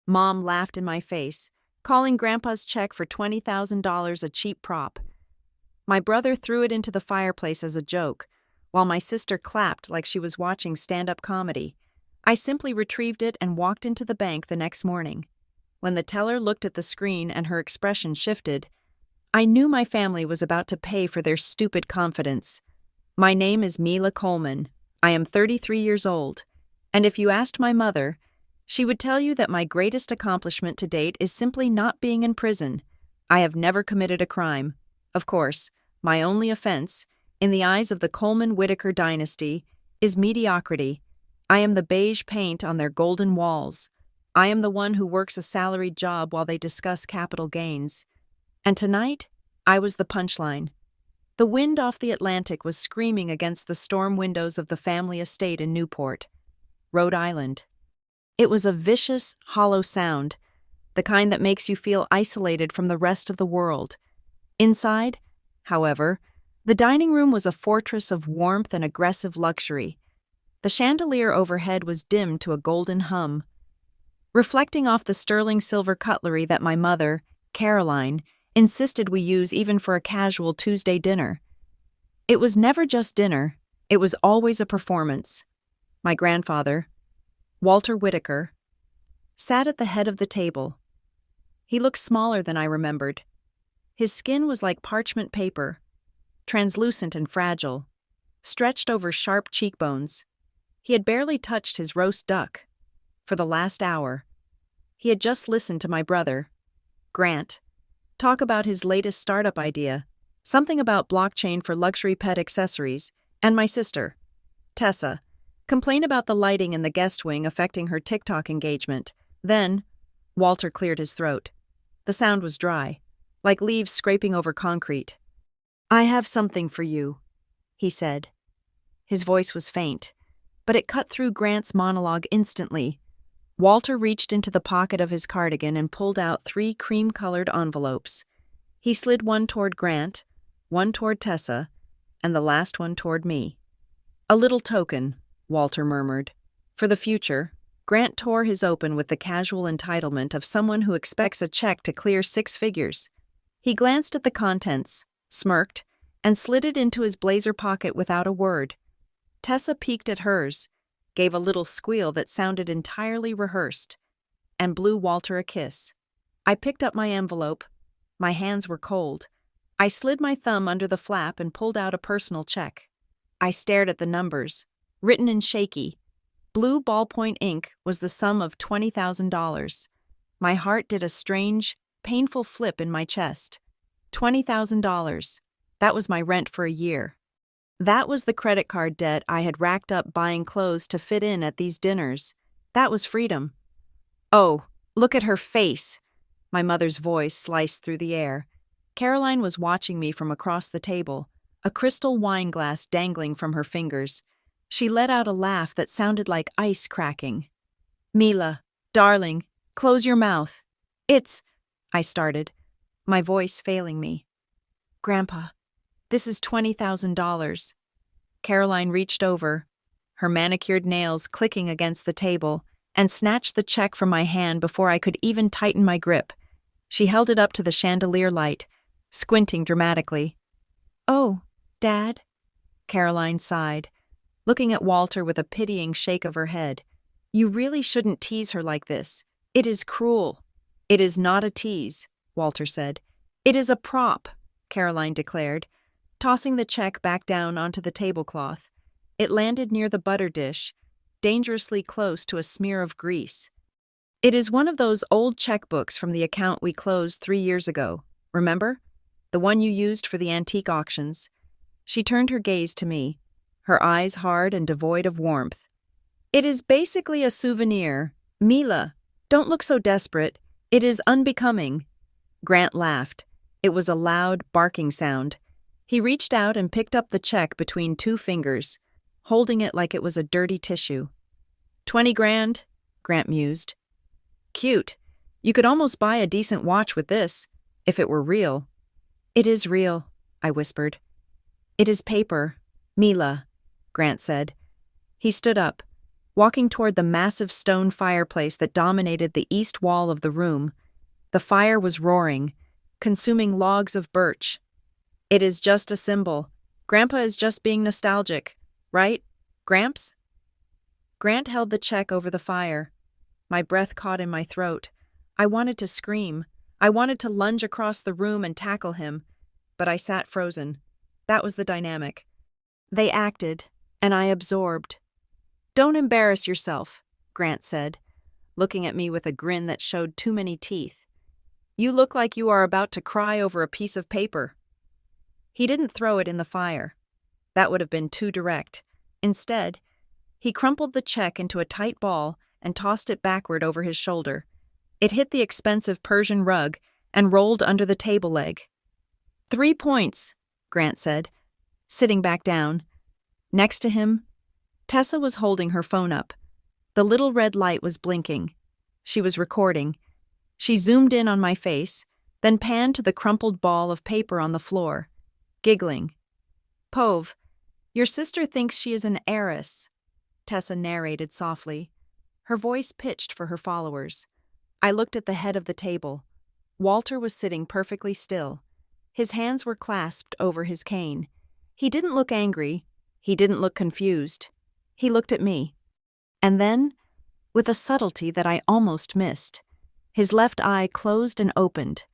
Mom laughed in my face, calling Grandpa's check for $20,000 a cheap prop. My brother threw it into the fireplace as a joke, while my sister clapped like she was watching stand-up comedy. I simply retrieved it and walked into the bank the next morning. When the teller looked at the screen and her expression shifted, I knew my family was about to pay for their stupid confidence. My name is Mila Coleman. I am 33 years old, and if you asked my mother, she would tell you that my greatest accomplishment to date is simply not being in prison. I have never committed a crime. Of course, my only offense, in the eyes of the Coleman-Whitaker dynasty, is mediocrity. I am the beige paint on their golden walls. I am the one who works a salaried job while they discuss capital gains. And tonight, I was the punchline. The wind off the Atlantic was screaming against the storm windows of the family estate in Newport, Rhode Island. It was a vicious, hollow sound, the kind that makes you feel isolated from the rest of the world. Inside, however, the dining room was a fortress of warmth and aggressive luxury. The chandelier overhead was dimmed to a golden hum, reflecting off the sterling silver cutlery that my mother, Caroline, insisted we use even for a casual Tuesday dinner. It was never just dinner, it was always a performance. My grandfather, Walter Whitaker, sat at the head of the table. He looked smaller than I remembered. His skin was like parchment paper, translucent and fragile, stretched over sharp cheekbones. He had barely touched his roast duck. For the last hour, he had just listened to my brother, Grant, talk about his latest startup idea, something about blockchain for luxury pet accessories, and my sister, Tessa, complain about the lighting in the guest wing affecting her TikTok engagement. Then, Walter cleared his throat. The sound was dry, like leaves scraping over concrete. "I have something for you," he said. His voice was faint, but it cut through Grant's monologue instantly. Walter reached into the pocket of his cardigan and pulled out 3 cream-colored envelopes. He slid one toward Grant, one toward Tessa, and the last one toward me. "A little token," Walter murmured. For the future, Grant tore his open with the casual entitlement of someone who expects a check to clear 6 figures. He glanced at the contents, smirked, and slid it into his blazer pocket without a word. Tessa peeked at hers, gave a little squeal that sounded entirely rehearsed, and blew Walter a kiss. I picked up my envelope. My hands were cold. I slid my thumb under the flap and pulled out a personal check. I stared at the numbers, written in shaky, blue ballpoint ink was the sum of $20,000. My heart did a strange, painful flip in my chest. $20,000. That was my rent for a year. That was the credit card debt I had racked up buying clothes to fit in at these dinners. That was freedom. "Oh, look at her face!" My mother's voice sliced through the air. Caroline was watching me from across the table, a crystal wine glass dangling from her fingers. She let out a laugh that sounded like ice cracking. "Mila, darling, close your mouth. I started, my voice failing me. "Grandpa, this is $20,000. Caroline reached over, her manicured nails clicking against the table, and snatched the check from my hand before I could even tighten my grip. She held it up to the chandelier light, squinting dramatically. "Oh, Dad?" Caroline sighed, looking at Walter with a pitying shake of her head. "You really shouldn't tease her like this. It is cruel." "It is not a tease," Walter said. "It is a prop," Caroline declared, tossing the check back down onto the tablecloth. It landed near the butter dish, dangerously close to a smear of grease. "It is one of those old checkbooks from the account we closed 3 years ago. Remember? The one you used for the antique auctions." She turned her gaze to me, her eyes hard and devoid of warmth. "It is basically a souvenir. Mila, don't look so desperate. It is unbecoming." Grant laughed. It was a loud, barking sound. He reached out and picked up the check between 2 fingers, holding it like it was a dirty tissue. "20 grand, Grant mused. "Cute. You could almost buy a decent watch with this, if it were real." "It is real," I whispered. "It is paper, Mila," Grant said. He stood up, walking toward the massive stone fireplace that dominated the east wall of the room. The fire was roaring, consuming logs of birch. "It is just a symbol. Grandpa is just being nostalgic, right, Gramps?" Grant held the check over the fire. My breath caught in my throat. I wanted to scream. I wanted to lunge across the room and tackle him, but I sat frozen. That was the dynamic. They acted, and I absorbed. "Don't embarrass yourself," Grant said, looking at me with a grin that showed too many teeth. "You look like you are about to cry over a piece of paper." He didn't throw it in the fire. That would have been too direct. Instead, he crumpled the check into a tight ball and tossed it backward over his shoulder. It hit the expensive Persian rug and rolled under the table leg. 3 points, Grant said, sitting back down. Next to him, Tessa was holding her phone up. The little red light was blinking. She was recording. She zoomed in on my face, then panned to the crumpled ball of paper on the floor, giggling. "Pove, your sister thinks she is an heiress," Tessa narrated softly, her voice pitched for her followers. I looked at the head of the table. Walter was sitting perfectly still. His hands were clasped over his cane. He didn't look angry. He didn't look confused. He looked at me. And then, with a subtlety that I almost missed, his left eye closed and opened.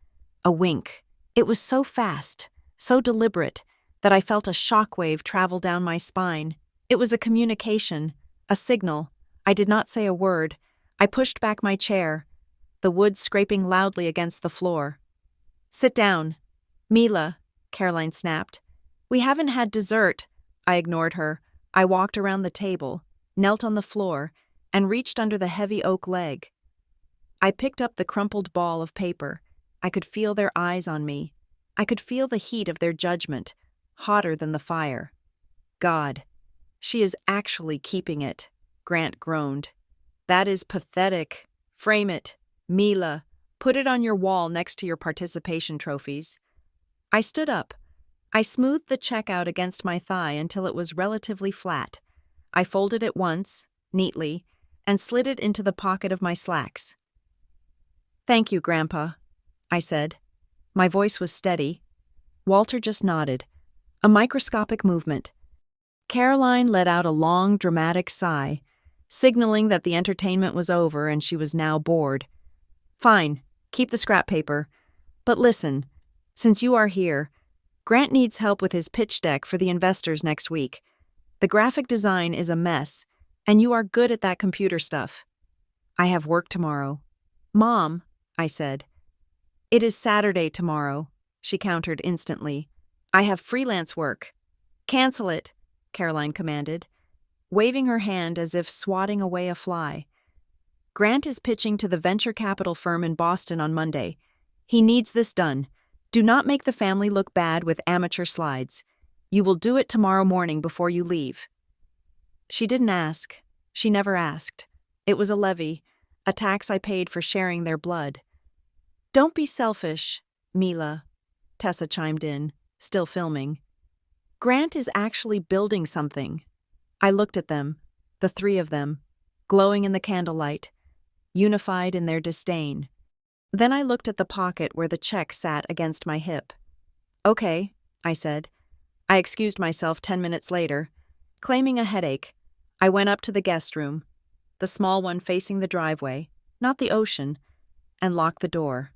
A wink. It was so fast, so deliberate, that I felt a shockwave travel down my spine. It was a communication, a signal. I did not say a word. I pushed back my chair, the wood scraping loudly against the floor. "Sit down." "Mila," Caroline snapped. "We haven't had dessert." I ignored her. I walked around the table, knelt on the floor, and reached under the heavy oak leg. I picked up the crumpled ball of paper. I could feel their eyes on me. I could feel the heat of their judgment, hotter than the fire. "God, she is actually keeping it," Grant groaned. "That is pathetic. Frame it. Mila, put it on your wall next to your participation trophies." I stood up. I smoothed the check out against my thigh until it was relatively flat. I folded it once, neatly, and slid it into the pocket of my slacks. "Thank you, Grandpa," I said. My voice was steady. Walter just nodded. A microscopic movement. Caroline let out a long, dramatic sigh, signaling that the entertainment was over and she was now bored. "Fine, keep the scrap paper. But listen, since you are here, Grant needs help with his pitch deck for the investors next week. The graphic design is a mess, and you are good at that computer stuff." "I have work tomorrow." "Mom," I said. "It is Saturday tomorrow," she countered instantly. "I have freelance work." "Cancel it," Caroline commanded, waving her hand as if swatting away a fly. "Grant is pitching to the venture capital firm in Boston on Monday. He needs this done. Do not make the family look bad with amateur slides. You will do it tomorrow morning before you leave." She didn't ask. She never asked. It was a levy, a tax I paid for sharing their blood. "Don't be selfish, Mila," Tessa chimed in, still filming. "Grant is actually building something." I looked at them, the three of them, glowing in the candlelight, unified in their disdain. Then I looked at the pocket where the check sat against my hip. "Okay," I said. I excused myself 10 minutes later. Claiming a headache, I went up to the guest room, the small one facing the driveway, not the ocean, and locked the door.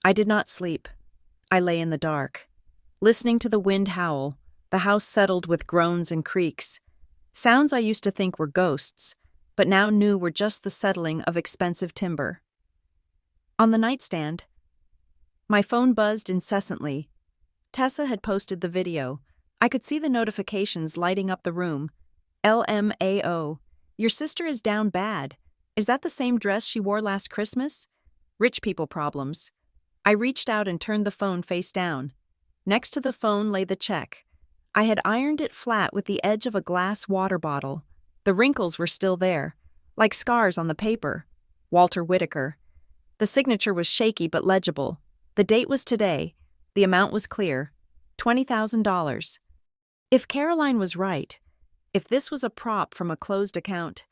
I did not sleep. I lay in the dark, listening to the wind howl. The house settled with groans and creaks, sounds I used to think were ghosts, but now knew were just the settling of expensive timber. On the nightstand, my phone buzzed incessantly. Tessa had posted the video. I could see the notifications lighting up the room. "LMAO. Your sister is down bad. Is that the same dress she wore last Christmas? Rich people problems." I reached out and turned the phone face down. Next to the phone lay the check. I had ironed it flat with the edge of a glass water bottle. The wrinkles were still there, like scars on the paper. Walter Whitaker. The signature was shaky but legible. The date was today. The amount was clear. $20,000. If Caroline was right, if this was a prop from a closed account,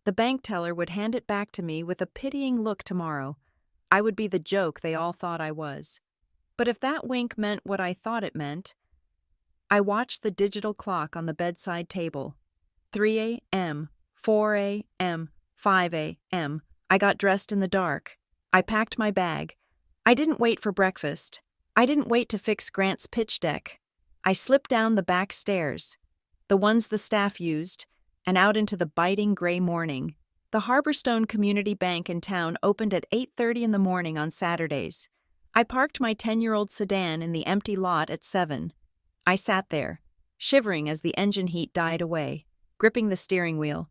The bank teller would hand it back to me with a pitying look tomorrow. I would be the joke they all thought I was. But if that wink meant what I thought it meant, I watched the digital clock on the bedside table. 3 a.m., 4 a.m., 5 a.m. I got dressed in the dark. I packed my bag. I didn't wait for breakfast. I didn't wait to fix Grant's pitch deck. I slipped down the back stairs, the ones the staff used, and out into the biting gray morning. The Harborstone Community Bank in town opened at 8:30 in the morning on Saturdays. I parked my 10-year-old sedan in the empty lot at 7. I sat there, shivering as the engine heat died away, gripping the steering wheel.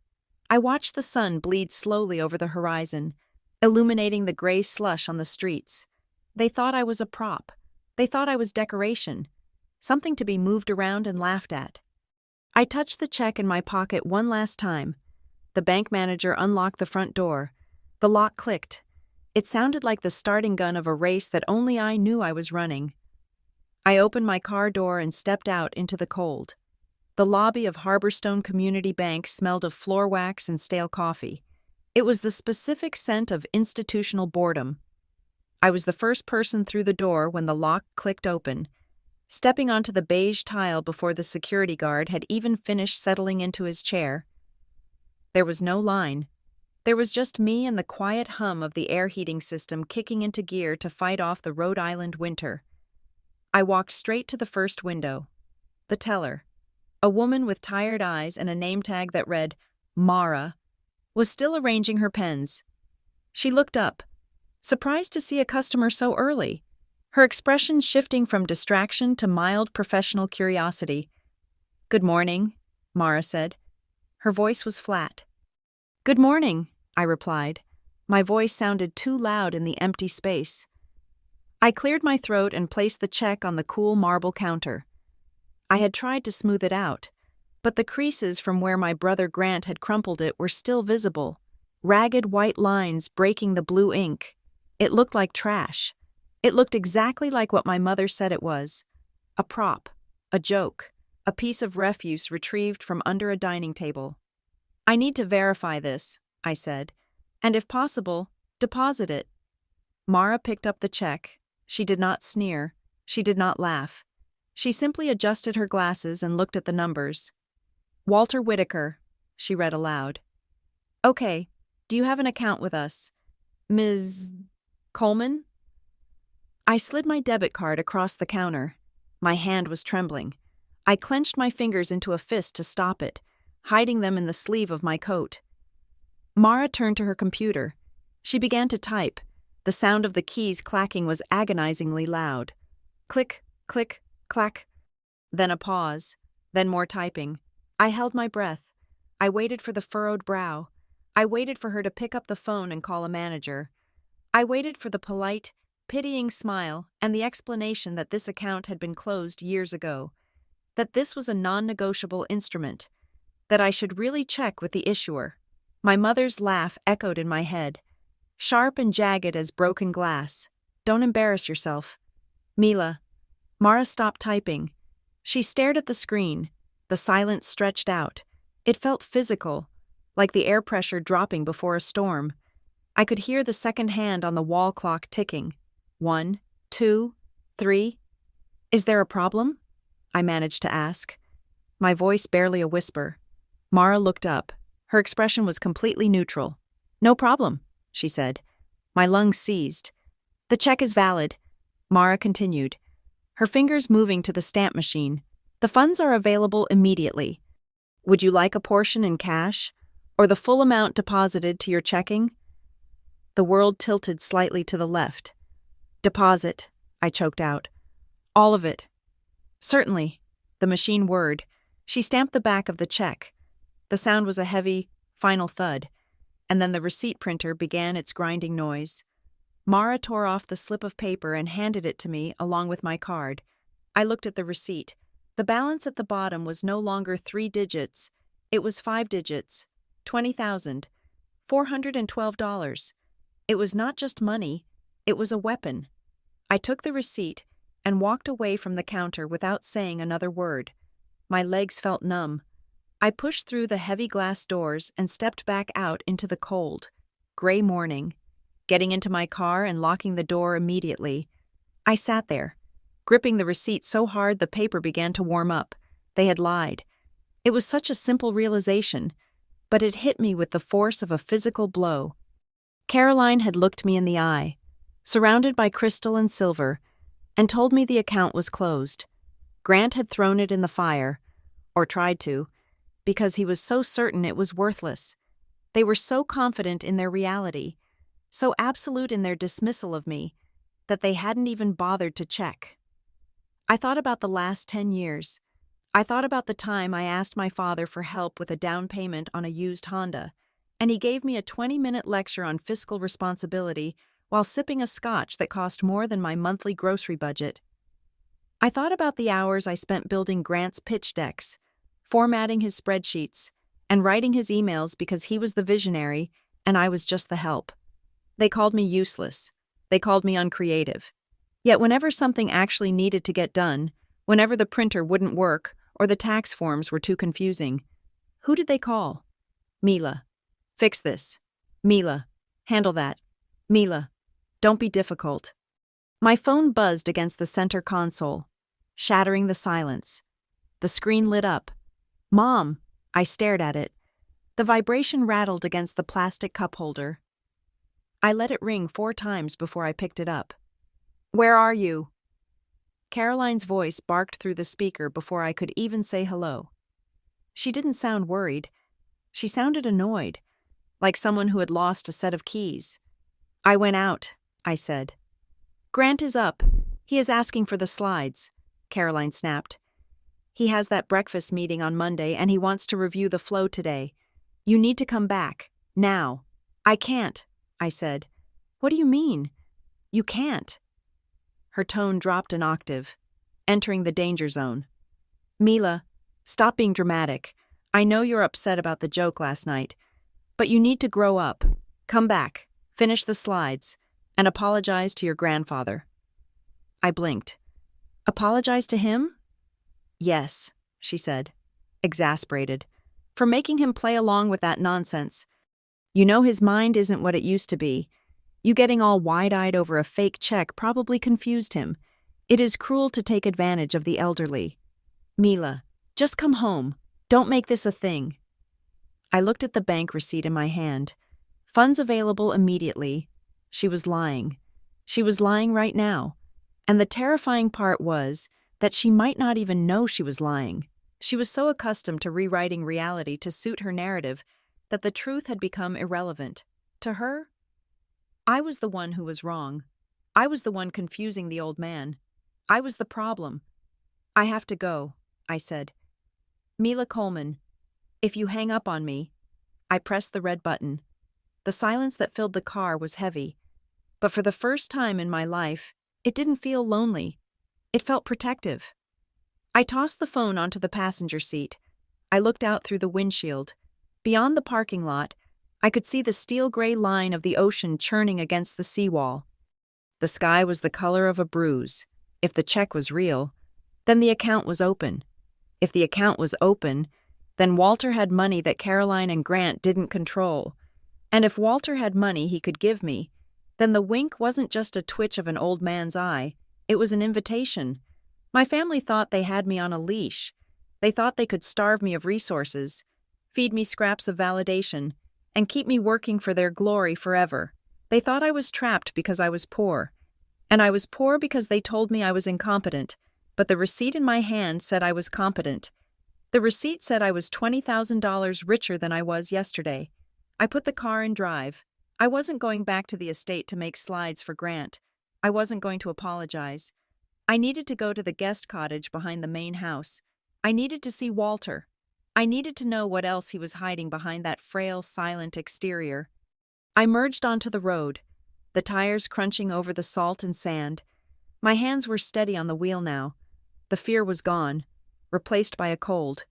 I watched the sun bleed slowly over the horizon, illuminating the gray slush on the streets. They thought I was a prop. They thought I was decoration, something to be moved around and laughed at. I touched the check in my pocket one last time. The bank manager unlocked the front door. The lock clicked. It sounded like the starting gun of a race that only I knew I was running. I opened my car door and stepped out into the cold. The lobby of Harborstone Community Bank smelled of floor wax and stale coffee. It was the specific scent of institutional boredom. I was the first person through the door when the lock clicked open, stepping onto the beige tile before the security guard had even finished settling into his chair. There was no line. There was just me and the quiet hum of the air heating system kicking into gear to fight off the Rhode Island winter. I walked straight to the first window. The teller, a woman with tired eyes and a name tag that read, Mara, was still arranging her pens. She looked up, surprised to see a customer so early, her expression shifting from distraction to mild professional curiosity. "Good morning," Mara said. Her voice was flat. "Good morning," I replied. My voice sounded too loud in the empty space. I cleared my throat and placed the check on the cool marble counter. I had tried to smooth it out, but the creases from where my brother Grant had crumpled it were still visible, ragged white lines breaking the blue ink. It looked like trash. It looked exactly like what my mother said it was. A prop, a joke, a piece of refuse retrieved from under a dining table. "I need to verify this," I said, "and if possible, deposit it." Mara picked up the check. She did not sneer. She did not laugh. She simply adjusted her glasses and looked at the numbers. "Walter Whitaker," she read aloud. "Okay, do you have an account with us? Ms. Coleman?" I slid my debit card across the counter. My hand was trembling. I clenched my fingers into a fist to stop it, hiding them in the sleeve of my coat. Mara turned to her computer. She began to type. The sound of the keys clacking was agonizingly loud. Click, click, clack. Then a pause. Then more typing. I held my breath. I waited for the furrowed brow. I waited for her to pick up the phone and call a manager. I waited for the polite, pitying smile and the explanation that this account had been closed years ago, that this was a non-negotiable instrument, that I should really check with the issuer. My mother's laugh echoed in my head, sharp and jagged as broken glass. "Don't embarrass yourself." "Mila." Mara stopped typing. She stared at the screen. The silence stretched out. It felt physical, like the air pressure dropping before a storm. I could hear the second hand on the wall clock ticking. 1, 2, 3. "Is there a problem?" I managed to ask. My voice barely a whisper. Mara looked up. Her expression was completely neutral. "No problem," she said. My lungs seized. "The check is valid," Mara continued, her fingers moving to the stamp machine. "The funds are available immediately. Would you like a portion in cash, or the full amount deposited to your checking?" The world tilted slightly to the left. "Deposit," I choked out. "All of it." "Certainly," the machine whirred. She stamped the back of the check. The sound was a heavy, final thud, and then the receipt printer began its grinding noise. Mara tore off the slip of paper and handed it to me along with my card. I looked at the receipt. The balance at the bottom was no longer 3 digits. It was 5 digits. $20,412. It was not just money. It was a weapon. I took the receipt and walked away from the counter without saying another word. My legs felt numb. I pushed through the heavy glass doors and stepped back out into the cold, gray morning. Getting into my car and locking the door immediately, I sat there, gripping the receipt so hard the paper began to warm up. They had lied. It was such a simple realization, but it hit me with the force of a physical blow. Caroline had looked me in the eye, surrounded by crystal and silver, and told me the account was closed. Grant had thrown it in the fire, or tried to, because he was so certain it was worthless. They were so confident in their reality, so absolute in their dismissal of me, that they hadn't even bothered to check. I thought about the last 10 years. I thought about the time I asked my father for help with a down payment on a used Honda, and he gave me a 20-minute lecture on fiscal responsibility while sipping a scotch that cost more than my monthly grocery budget. I thought about the hours I spent building Grant's pitch decks, formatting his spreadsheets, and writing his emails because he was the visionary and I was just the help. They called me useless. They called me uncreative. Yet whenever something actually needed to get done, whenever the printer wouldn't work or the tax forms were too confusing, who did they call? Mila. Fix this. Mila. Handle that. Mila. Don't be difficult. My phone buzzed against the center console, shattering the silence. The screen lit up. Mom! I stared at it. The vibration rattled against the plastic cup holder. I let it ring 4 times before I picked it up. Where are you? Caroline's voice barked through the speaker before I could even say hello. She didn't sound worried. She sounded annoyed, like someone who had lost a set of keys. I went out, I said. Grant is up. He is asking for the slides, Caroline snapped. He has that breakfast meeting on Monday and he wants to review the flow today. You need to come back. Now. I can't, I said. What do you mean? You can't. Her tone dropped an octave, entering the danger zone. Mila, stop being dramatic. I know you're upset about the joke last night, but you need to grow up. Come back, finish the slides, and apologize to your grandfather. I blinked. Apologize to him? Yes, she said, exasperated, for making him play along with that nonsense. You know his mind isn't what it used to be. You getting all wide-eyed over a fake check probably confused him. It is cruel to take advantage of the elderly. Mila, just come home. Don't make this a thing. I looked at the bank receipt in my hand. Funds available immediately. She was lying. She was lying right now. And the terrifying part was that she might not even know she was lying. She was so accustomed to rewriting reality to suit her narrative that the truth had become irrelevant. To her, I was the one who was wrong. I was the one confusing the old man. I was the problem. I have to go, I said. Mila Coleman, if you hang up on me. I pressed the red button. The silence that filled the car was heavy. But for the first time in my life, it didn't feel lonely. It felt protective. I tossed the phone onto the passenger seat. I looked out through the windshield. Beyond the parking lot, I could see the steel-gray line of the ocean churning against the seawall. The sky was the color of a bruise. If the check was real, then the account was open. If the account was open, then Walter had money that Caroline and Grant didn't control. And if Walter had money he could give me, then the wink wasn't just a twitch of an old man's eye. It was an invitation. My family thought they had me on a leash. They thought they could starve me of resources, feed me scraps of validation, and keep me working for their glory forever. They thought I was trapped because I was poor. And I was poor because they told me I was incompetent, but the receipt in my hand said I was competent. The receipt said I was $20,000 richer than I was yesterday. I put the car in drive. I wasn't going back to the estate to make slides for Grant. I wasn't going to apologize. I needed to go to the guest cottage behind the main house. I needed to see Walter. I needed to know what else he was hiding behind that frail, silent exterior. I merged onto the road, the tires crunching over the salt and sand. My hands were steady on the wheel now. The fear was gone, replaced by a cold,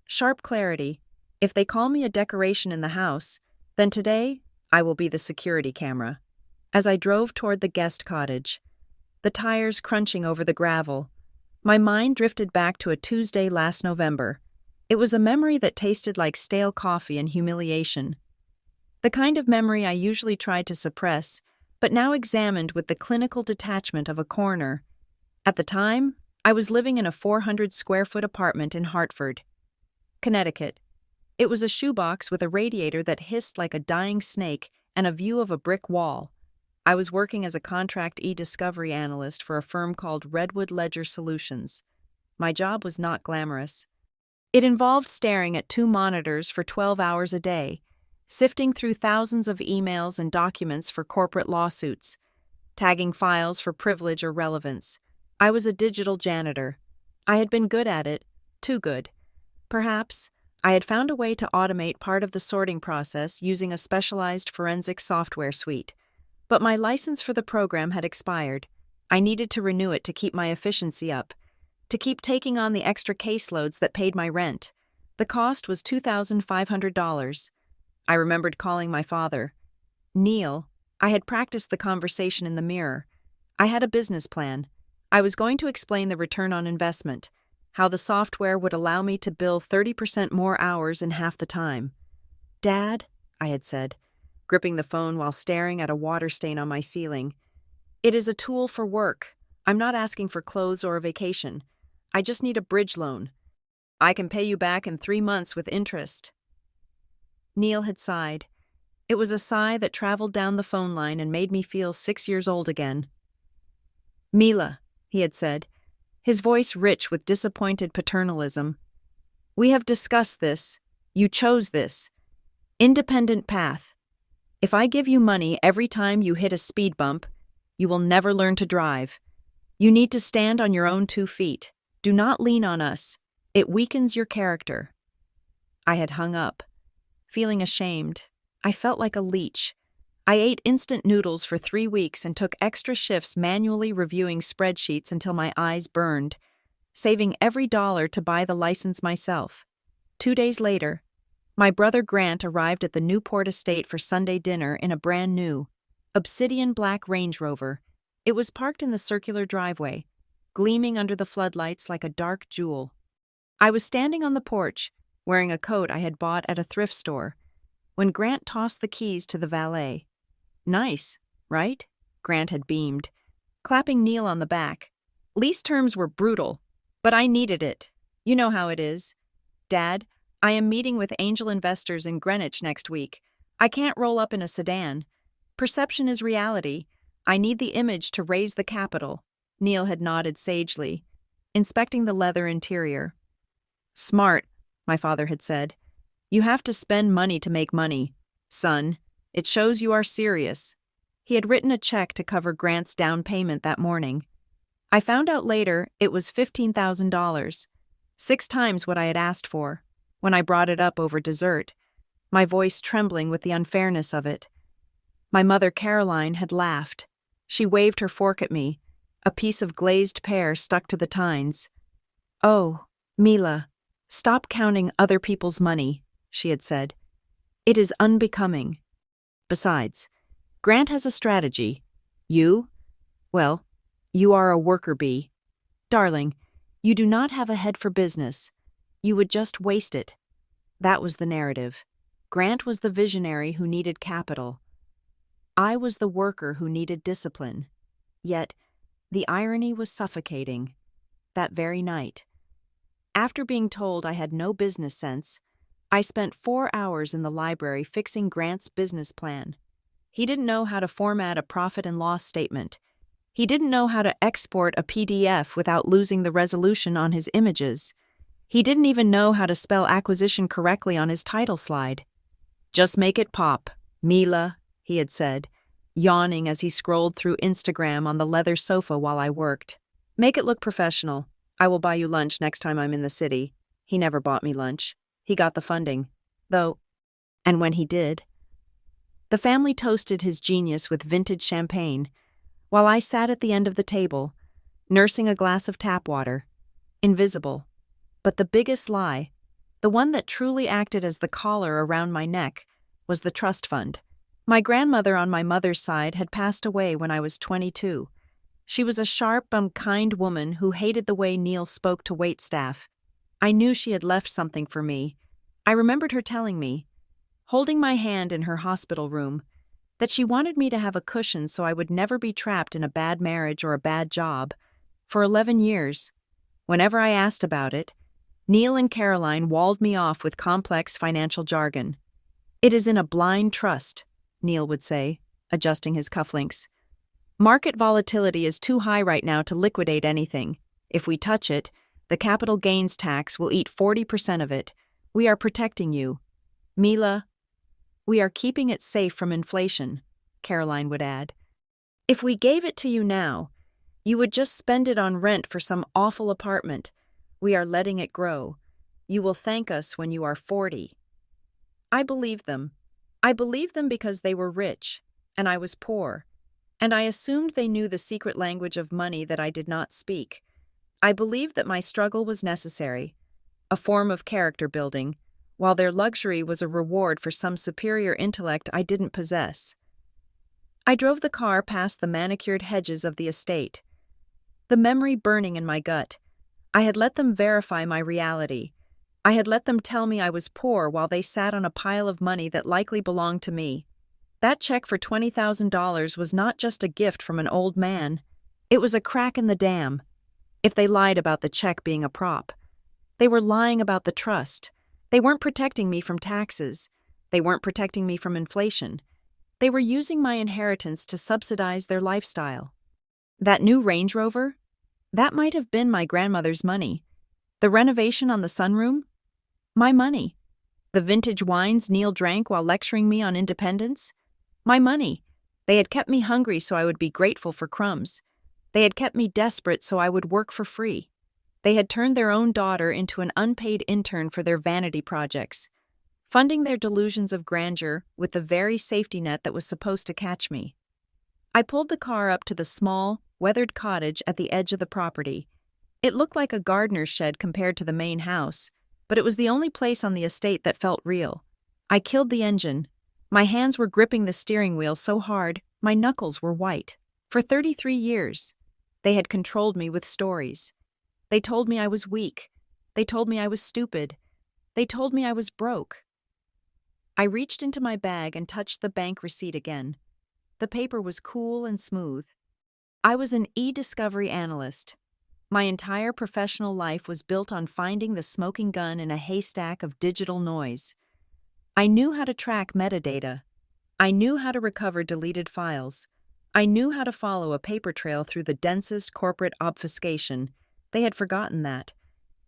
sharp clarity. If they call me a decoration in the house, then today I will be the security camera. As I drove toward the guest cottage, the tires crunching over the gravel, my mind drifted back to a Tuesday last November. It was a memory that tasted like stale coffee and humiliation. The kind of memory I usually tried to suppress, but now examined with the clinical detachment of a coroner. At the time, I was living in a 400-square-foot apartment in Hartford, Connecticut. It was a shoebox with a radiator that hissed like a dying snake and a view of a brick wall. I was working as a contract e-discovery analyst for a firm called Redwood Ledger Solutions. My job was not glamorous. It involved staring at 2 monitors for 12 hours a day, sifting through thousands of emails and documents for corporate lawsuits, tagging files for privilege or relevance. I was a digital janitor. I had been good at it, too good. Perhaps I had found a way to automate part of the sorting process using a specialized forensic software suite. But my license for the program had expired. I needed to renew it to keep my efficiency up, to keep taking on the extra caseloads that paid my rent. The cost was $2,500. I remembered calling my father. Neil, I had practiced the conversation in the mirror. I had a business plan. I was going to explain the return on investment, how the software would allow me to bill 30% more hours in half the time. "Dad," I had said, gripping the phone while staring at a water stain on my ceiling, "it is a tool for work. I'm not asking for clothes or a vacation. I just need a bridge loan. I can pay you back in 3 months with interest." Neil had sighed. It was a sigh that traveled down the phone line and made me feel 6 years old again. "Mila," he had said, his voice rich with disappointed paternalism, "we have discussed this. You chose this. Independent path. If I give you money every time you hit a speed bump, you will never learn to drive. You need to stand on your own 2 feet. Do not lean on us. It weakens your character." I had hung up. Feeling ashamed, I felt like a leech. I ate instant noodles for 3 weeks and took extra shifts manually reviewing spreadsheets until my eyes burned, saving every dollar to buy the license myself. 2 days later, my brother Grant arrived at the Newport estate for Sunday dinner in a brand new, obsidian black Range Rover. It was parked in the circular driveway, gleaming under the floodlights like a dark jewel. I was standing on the porch, wearing a coat I had bought at a thrift store, when Grant tossed the keys to the valet. "Nice, right?" Grant had beamed, clapping Neil on the back. "Lease terms were brutal, but I needed it. You know how it is. Dad, I am meeting with angel investors in Greenwich next week. I can't roll up in a sedan. Perception is reality. I need the image to raise the capital." Neil had nodded sagely, inspecting the leather interior. "Smart," my father had said. "You have to spend money to make money. Son, it shows you are serious." He had written a check to cover Grant's down payment that morning. I found out later it was $15,000, 6 times what I had asked for, when I brought it up over dessert, my voice trembling with the unfairness of it. My mother Caroline had laughed. She waved her fork at me, a piece of glazed pear stuck to the tines. "Oh, Mila, stop counting other people's money," she had said. "It is unbecoming. Besides, Grant has a strategy. You? Well, you are a worker bee. Darling, you do not have a head for business. You would just waste it." That was the narrative. Grant was the visionary who needed capital. I was the worker who needed discipline. Yet, the irony was suffocating. That very night, after being told I had no business sense, I spent 4 hours in the library fixing Grant's business plan. He didn't know how to format a profit and loss statement. He didn't know how to export a PDF without losing the resolution on his images. He didn't even know how to spell acquisition correctly on his title slide. "Just make it pop, Mila," he had said, yawning as he scrolled through Instagram on the leather sofa while I worked. "Make it look professional. I will buy you lunch next time I'm in the city." He never bought me lunch. He got the funding, though, and when he did, the family toasted his genius with vintage champagne, while I sat at the end of the table, nursing a glass of tap water, invisible. But the biggest lie, the one that truly acted as the collar around my neck, was the trust fund. My grandmother on my mother's side had passed away when I was 22. She was a sharp, kind woman who hated the way Neil spoke to waitstaff. I knew she had left something for me. I remembered her telling me, holding my hand in her hospital room, that she wanted me to have a cushion so I would never be trapped in a bad marriage or a bad job. For 11 years, whenever I asked about it, Neil and Caroline walled me off with complex financial jargon. "It is in a blind trust," Neil would say, adjusting his cufflinks. "Market volatility is too high right now to liquidate anything. If we touch it, the capital gains tax will eat 40% of it. We are protecting you. Mila, we are keeping it safe from inflation," Caroline would add. "If we gave it to you now, you would just spend it on rent for some awful apartment. We are letting it grow. You will thank us when you are 40. I believed them. I believed them because they were rich, and I was poor, and I assumed they knew the secret language of money that I did not speak. I believed that my struggle was necessary, a form of character building, while their luxury was a reward for some superior intellect I didn't possess. I drove the car past the manicured hedges of the estate, the memory burning in my gut. I had let them verify my reality. I had let them tell me I was poor while they sat on a pile of money that likely belonged to me. That check for $20,000 was not just a gift from an old man. It was a crack in the dam. If they lied about the check being a prop, they were lying about the trust. They weren't protecting me from taxes. They weren't protecting me from inflation. They were using my inheritance to subsidize their lifestyle. That new Range Rover? That might have been my grandmother's money. The renovation on the sunroom? My money. The vintage wines Neil drank while lecturing me on independence? My money. They had kept me hungry so I would be grateful for crumbs. They had kept me desperate so I would work for free. They had turned their own daughter into an unpaid intern for their vanity projects, funding their delusions of grandeur with the very safety net that was supposed to catch me. I pulled the car up to the small, weathered cottage at the edge of the property. It looked like a gardener's shed compared to the main house, but it was the only place on the estate that felt real. I killed the engine. My hands were gripping the steering wheel so hard, my knuckles were white. For 33 years, they had controlled me with stories. They told me I was weak. They told me I was stupid. They told me I was broke. I reached into my bag and touched the bank receipt again. The paper was cool and smooth. I was an e-discovery analyst. My entire professional life was built on finding the smoking gun in a haystack of digital noise. I knew how to track metadata. I knew how to recover deleted files. I knew how to follow a paper trail through the densest corporate obfuscation. They had forgotten that.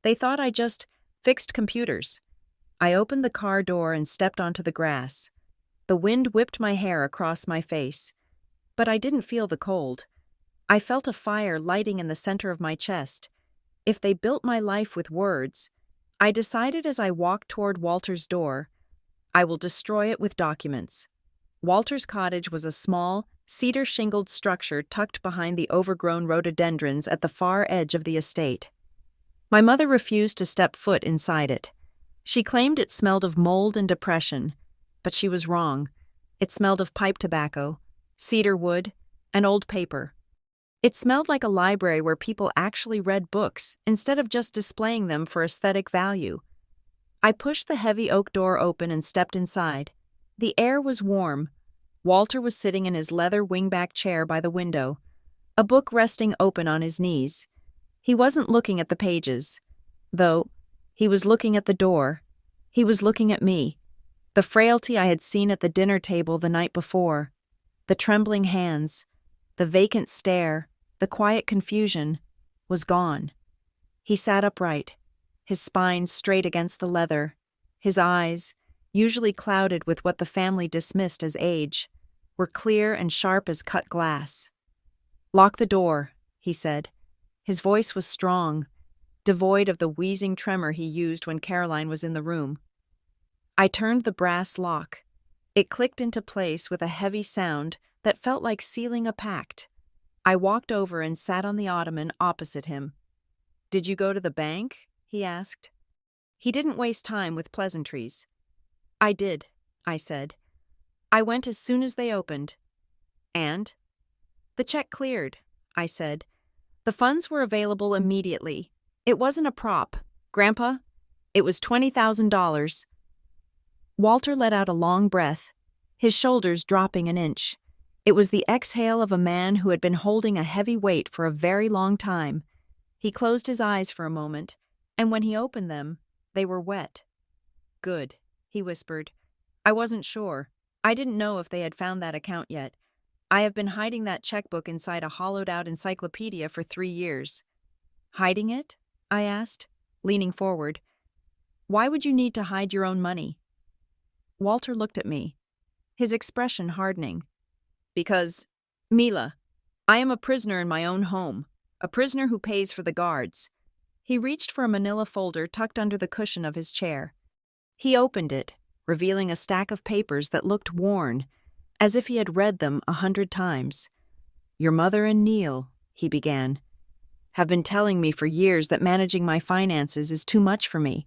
They thought I just fixed computers. I opened the car door and stepped onto the grass. The wind whipped my hair across my face, but I didn't feel the cold. I felt a fire lighting in the center of my chest. If they built my life with words, I decided as I walked toward Walter's door, I will destroy it with documents. Walter's cottage was a small, cedar-shingled structure tucked behind the overgrown rhododendrons at the far edge of the estate. My mother refused to step foot inside it. She claimed it smelled of mold and depression, but she was wrong. It smelled of pipe tobacco, cedar wood, and old paper. It smelled like a library where people actually read books instead of just displaying them for aesthetic value. I pushed the heavy oak door open and stepped inside. The air was warm. Walter was sitting in his leather wingback chair by the window, a book resting open on his knees. He wasn't looking at the pages, though. He was looking at the door. He was looking at me. The frailty I had seen at the dinner table the night before, the trembling hands, the vacant stare, the quiet confusion, was gone. He sat upright, his spine straight against the leather. His eyes, usually clouded with what the family dismissed as age, were clear and sharp as cut glass. "Lock the door," he said. His voice was strong, devoid of the wheezing tremor he used when Caroline was in the room. I turned the brass lock. It clicked into place with a heavy sound that felt like sealing a pact. I walked over and sat on the ottoman opposite him. "Did you go to the bank?" he asked. He didn't waste time with pleasantries. "I did," I said. "I went as soon as they opened." "And?" "The check cleared," I said. "The funds were available immediately. It wasn't a prop. Grandpa, it was $20,000. Walter let out a long breath, his shoulders dropping an inch. It was the exhale of a man who had been holding a heavy weight for a very long time. He closed his eyes for a moment, and when he opened them, they were wet. Good, he whispered. I wasn't sure. I didn't know if they had found that account yet. I have been hiding that checkbook inside a hollowed-out encyclopedia for 3 years. Hiding it? I asked, leaning forward. Why would you need to hide your own money? Walter looked at me, his expression hardening. Because, Mila, I am a prisoner in my own home, a prisoner who pays for the guards. He reached for a manila folder tucked under the cushion of his chair. He opened it, revealing a stack of papers that looked worn, as if he had read them 100 times. Your mother and Neil, he began, have been telling me for years that managing my finances is too much for me.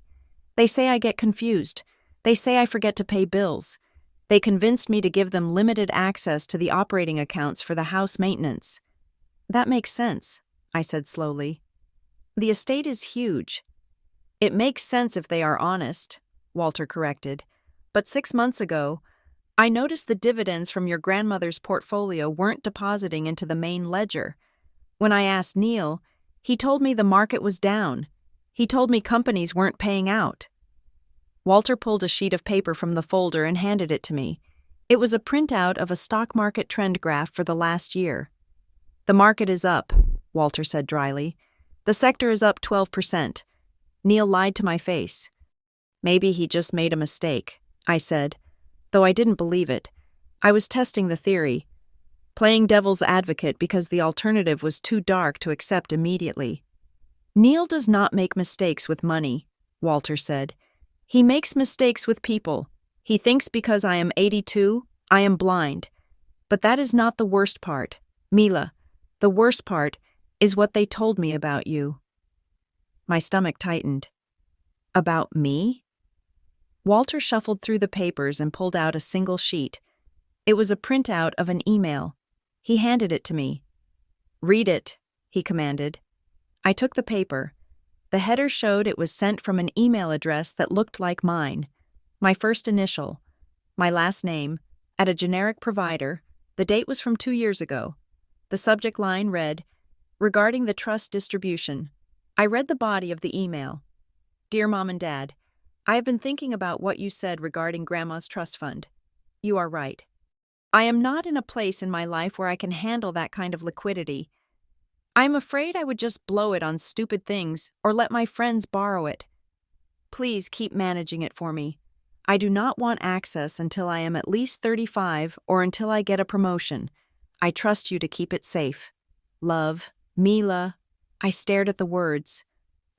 They say I get confused. They say I forget to pay bills. They convinced me to give them limited access to the operating accounts for the house maintenance. That makes sense, I said slowly. The estate is huge. It makes sense if they are honest, Walter corrected. But 6 months ago, I noticed the dividends from your grandmother's portfolio weren't depositing into the main ledger. When I asked Neil, he told me the market was down. He told me companies weren't paying out. Walter pulled a sheet of paper from the folder and handed it to me. It was a printout of a stock market trend graph for the last year. The market is up, Walter said dryly. The sector is up 12%. Neil lied to my face. Maybe he just made a mistake, I said, though I didn't believe it. I was testing the theory, playing devil's advocate because the alternative was too dark to accept immediately. Neil does not make mistakes with money, Walter said. He makes mistakes with people. He thinks because I am 82, I am blind. But that is not the worst part. Mila, the worst part is what they told me about you. My stomach tightened. About me? Walter shuffled through the papers and pulled out a single sheet. It was a printout of an email. He handed it to me. Read it, he commanded. I took the paper. The header showed it was sent from an email address that looked like mine. My first initial, my last name, at a generic provider. The date was from 2 years ago. The subject line read, Regarding the trust distribution. I read the body of the email. Dear Mom and Dad, I have been thinking about what you said regarding Grandma's trust fund. You are right. I am not in a place in my life where I can handle that kind of liquidity. I am afraid I would just blow it on stupid things or let my friends borrow it. Please keep managing it for me. I do not want access until I am at least 35 or until I get a promotion. I trust you to keep it safe. Love, Mila. I stared at the words.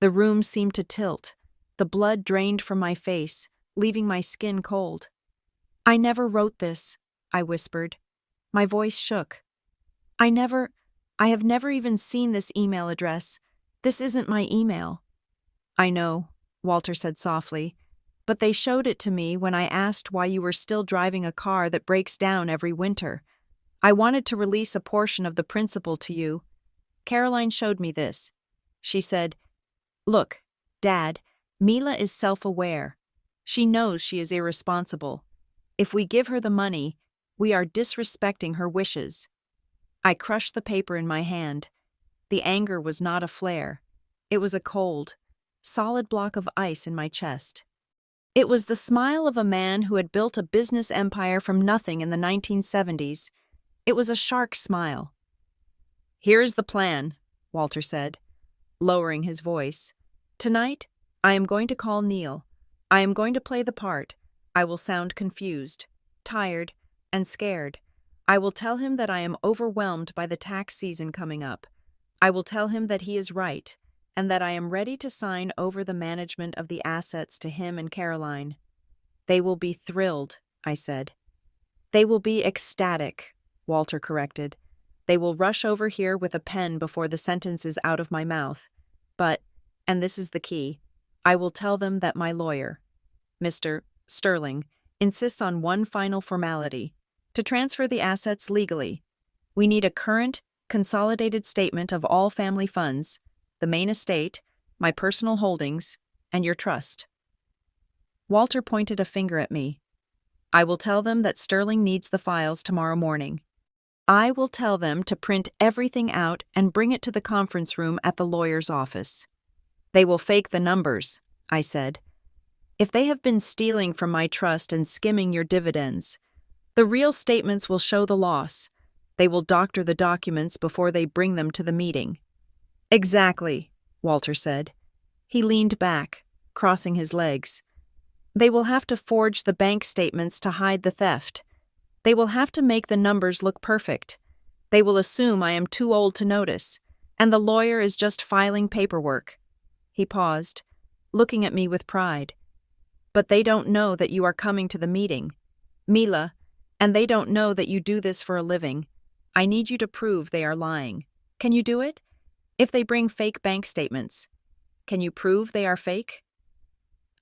The room seemed to tilt. The blood drained from my face, leaving my skin cold. I never wrote this, I whispered. My voice shook. I have never even seen this email address. This isn't my email. I know, Walter said softly, but they showed it to me when I asked why you were still driving a car that breaks down every winter. I wanted to release a portion of the principal to you. Caroline showed me this. She said, Look, Dad, Mila is self-aware. She knows she is irresponsible. If we give her the money, we are disrespecting her wishes. I crushed the paper in my hand. The anger was not a flare. It was a cold, solid block of ice in my chest. It was the smile of a man who had built a business empire from nothing in the 1970s. It was a shark's smile. Here is the plan, Walter said, lowering his voice. Tonight, I am going to call Neil. I am going to play the part. I will sound confused, tired, and scared. I will tell him that I am overwhelmed by the tax season coming up. I will tell him that he is right, and that I am ready to sign over the management of the assets to him and Caroline. They will be thrilled, I said. They will be ecstatic, Walter corrected. They will rush over here with a pen before the sentence is out of my mouth. But, and this is the key, I will tell them that my lawyer, Mr. Sterling, insists on one final formality, to transfer the assets legally. We need a current, consolidated statement of all family funds, the main estate, my personal holdings, and your trust. Walter pointed a finger at me. I will tell them that Sterling needs the files tomorrow morning. I will tell them to print everything out and bring it to the conference room at the lawyer's office. They will fake the numbers, I said. If they have been stealing from my trust and skimming your dividends, the real statements will show the loss. They will doctor the documents before they bring them to the meeting. Exactly, Walter said. He leaned back, crossing his legs. They will have to forge the bank statements to hide the theft. They will have to make the numbers look perfect. They will assume I am too old to notice, and the lawyer is just filing paperwork. He paused, looking at me with pride. But they don't know that you are coming to the meeting, Mila, and they don't know that you do this for a living. I need you to prove they are lying. Can you do it? If they bring fake bank statements, can you prove they are fake?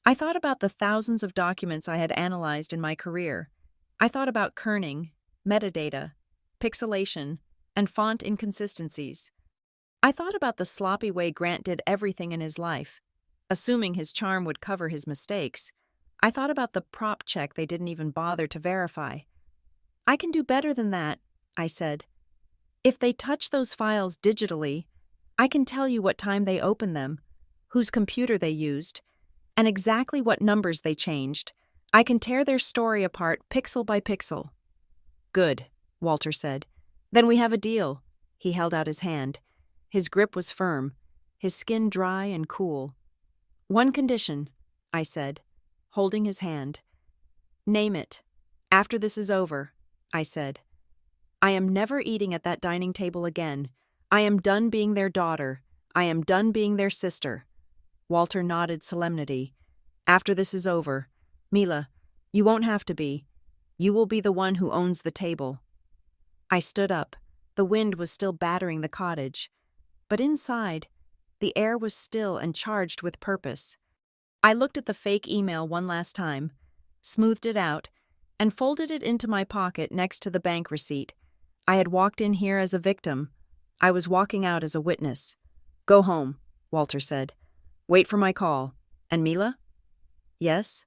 I thought about the thousands of documents I had analyzed in my career. I thought about kerning, metadata, pixelation, and font inconsistencies. I thought about the sloppy way Grant did everything in his life, assuming his charm would cover his mistakes. I thought about the prop check they didn't even bother to verify. I can do better than that, I said. If they touch those files digitally, I can tell you what time they opened them, whose computer they used, and exactly what numbers they changed. I can tear their story apart pixel by pixel. Good, Walter said. Then we have a deal. He held out his hand. His grip was firm, his skin dry and cool. One condition, I said, holding his hand. Name it. After this is over, I said. I am never eating at that dining table again. I am done being their daughter. I am done being their sister. Walter nodded solemnity. After this is over, Mila, you won't have to be. You will be the one who owns the table. I stood up. The wind was still battering the cottage. But inside, the air was still and charged with purpose. I looked at the fake email one last time, smoothed it out, and folded it into my pocket next to the bank receipt. I had walked in here as a victim. I was walking out as a witness. Go home, Walter said. Wait for my call. And Mila? Yes?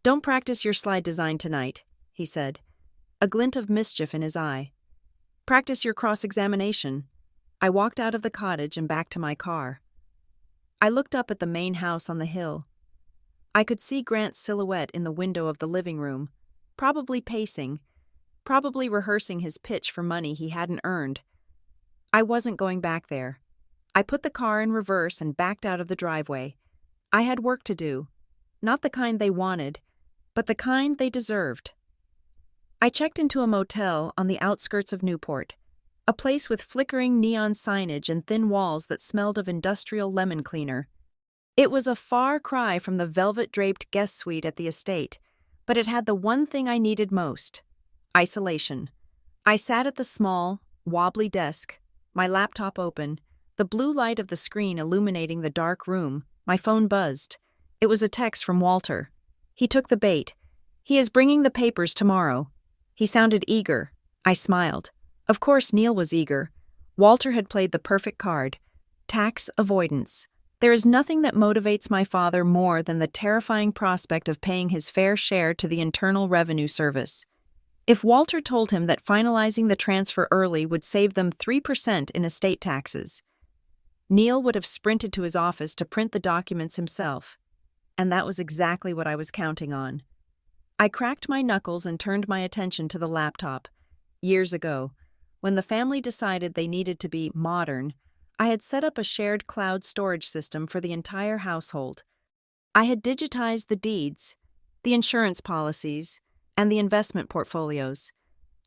Don't practice your slide design tonight, he said, a glint of mischief in his eye. Practice your cross-examination. I walked out of the cottage and back to my car. I looked up at the main house on the hill. I could see Grant's silhouette in the window of the living room, probably pacing, probably rehearsing his pitch for money he hadn't earned. I wasn't going back there. I put the car in reverse and backed out of the driveway. I had work to do, not the kind they wanted, but the kind they deserved. I checked into a motel on the outskirts of Newport, a place with flickering neon signage and thin walls that smelled of industrial lemon cleaner. It was a far cry from the velvet-draped guest suite at the estate, but it had the one thing I needed most: isolation. I sat at the small, wobbly desk, my laptop open, the blue light of the screen illuminating the dark room. My phone buzzed. It was a text from Walter. He took the bait. He is bringing the papers tomorrow. He sounded eager. I smiled. Of course Neil was eager. Walter had played the perfect card. Tax avoidance. There is nothing that motivates my father more than the terrifying prospect of paying his fair share to the Internal Revenue Service. If Walter told him that finalizing the transfer early would save them 3% in estate taxes, Neil would have sprinted to his office to print the documents himself. And that was exactly what I was counting on. I cracked my knuckles and turned my attention to the laptop. Years ago, when the family decided they needed to be modern, I had set up a shared cloud storage system for the entire household. I had digitized the deeds, the insurance policies, and the investment portfolios.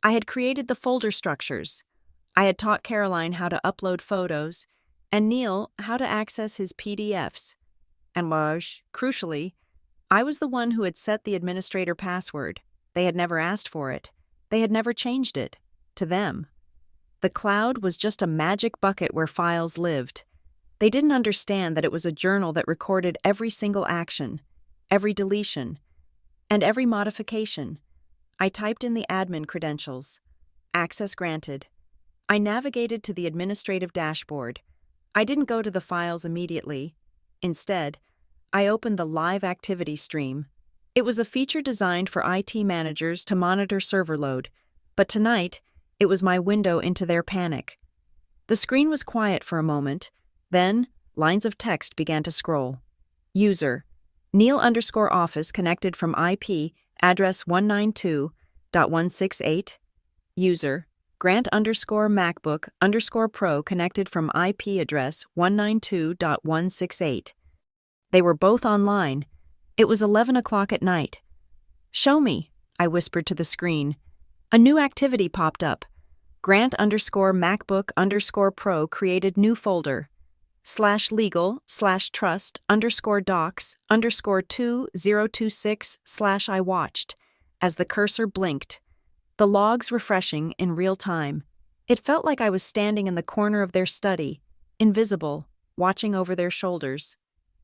I had created the folder structures. I had taught Caroline how to upload photos, and Neil how to access his PDFs. And crucially, I was the one who had set the administrator password. They had never asked for it. They had never changed it. To them. The cloud was just a magic bucket where files lived. They didn't understand that it was a journal that recorded every single action, every deletion, and every modification. I typed in the admin credentials. Access granted. I navigated to the administrative dashboard. I didn't go to the files immediately. Instead, I opened the live activity stream. It was a feature designed for IT managers to monitor server load, but tonight, it was my window into their panic. The screen was quiet for a moment, then lines of text began to scroll. User: Neil_office connected from IP address 192.168. User: Grant_MacBook_Pro connected from IP address 192.168. They were both online. It was 11 o'clock at night. "Show me," I whispered to the screen. A new activity popped up. Grant_MacBook_Pro created new folder. /legal/trust_docs_2026/ I watched as the cursor blinked, the logs refreshing in real time. It felt like I was standing in the corner of their study, invisible, watching over their shoulders.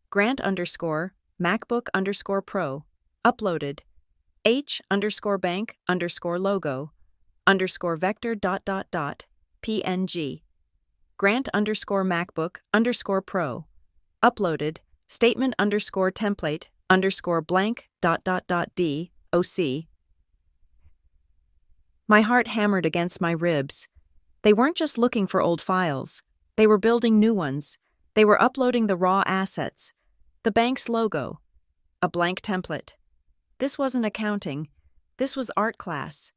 Grant_MacBook_Pro uploaded H_bank_logo_ PNG. Grant_MacBook_Pro uploaded statement_template_blank DOC. My heart hammered against my ribs. They weren't just looking for old files. They were building new ones. They were uploading the raw assets. The bank's logo. A blank template. This wasn't accounting. This was art class.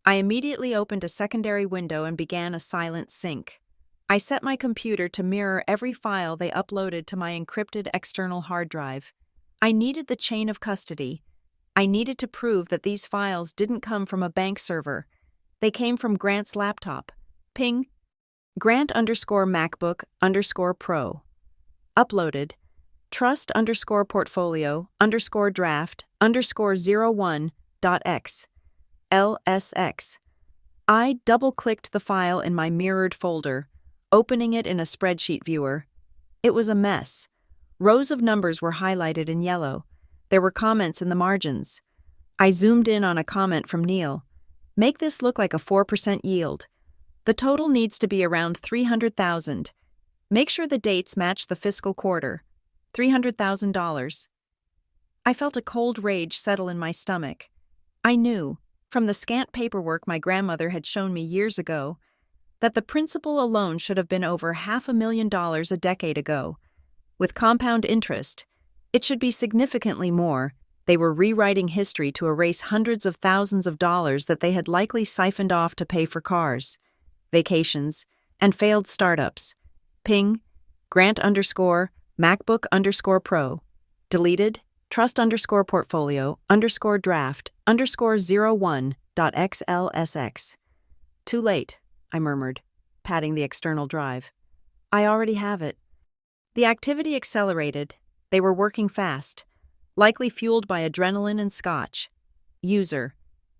I immediately opened a secondary window and began a silent sync. I set my computer to mirror every file they uploaded to my encrypted external hard drive. I needed the chain of custody. I needed to prove that these files didn't come from a bank server. They came from Grant's laptop. Ping. Grant_MacBook_Pro. Uploaded. Trust_portfolio_draft_01.x. LSX. I double-clicked the file in my mirrored folder, opening it in a spreadsheet viewer. It was a mess. Rows of numbers were highlighted in yellow. There were comments in the margins. I zoomed in on a comment from Neil. "Make this look like a 4% yield. The total needs to be around 300,000. Make sure the dates match the fiscal quarter. $300,000. I felt a cold rage settle in my stomach. I knew, from the scant paperwork my grandmother had shown me years ago, that the principal alone should have been over $500,000 a decade ago. With compound interest, it should be significantly more. They were rewriting history to erase hundreds of thousands of dollars that they had likely siphoned off to pay for cars, vacations, and failed startups. Ping, Grant_MacBook_Pro. Deleted, trust_portfolio_draft_01.xlsx. Too late, I murmured, patting the external drive. I already have it. The activity accelerated. They were working fast, likely fueled by adrenaline and scotch. User: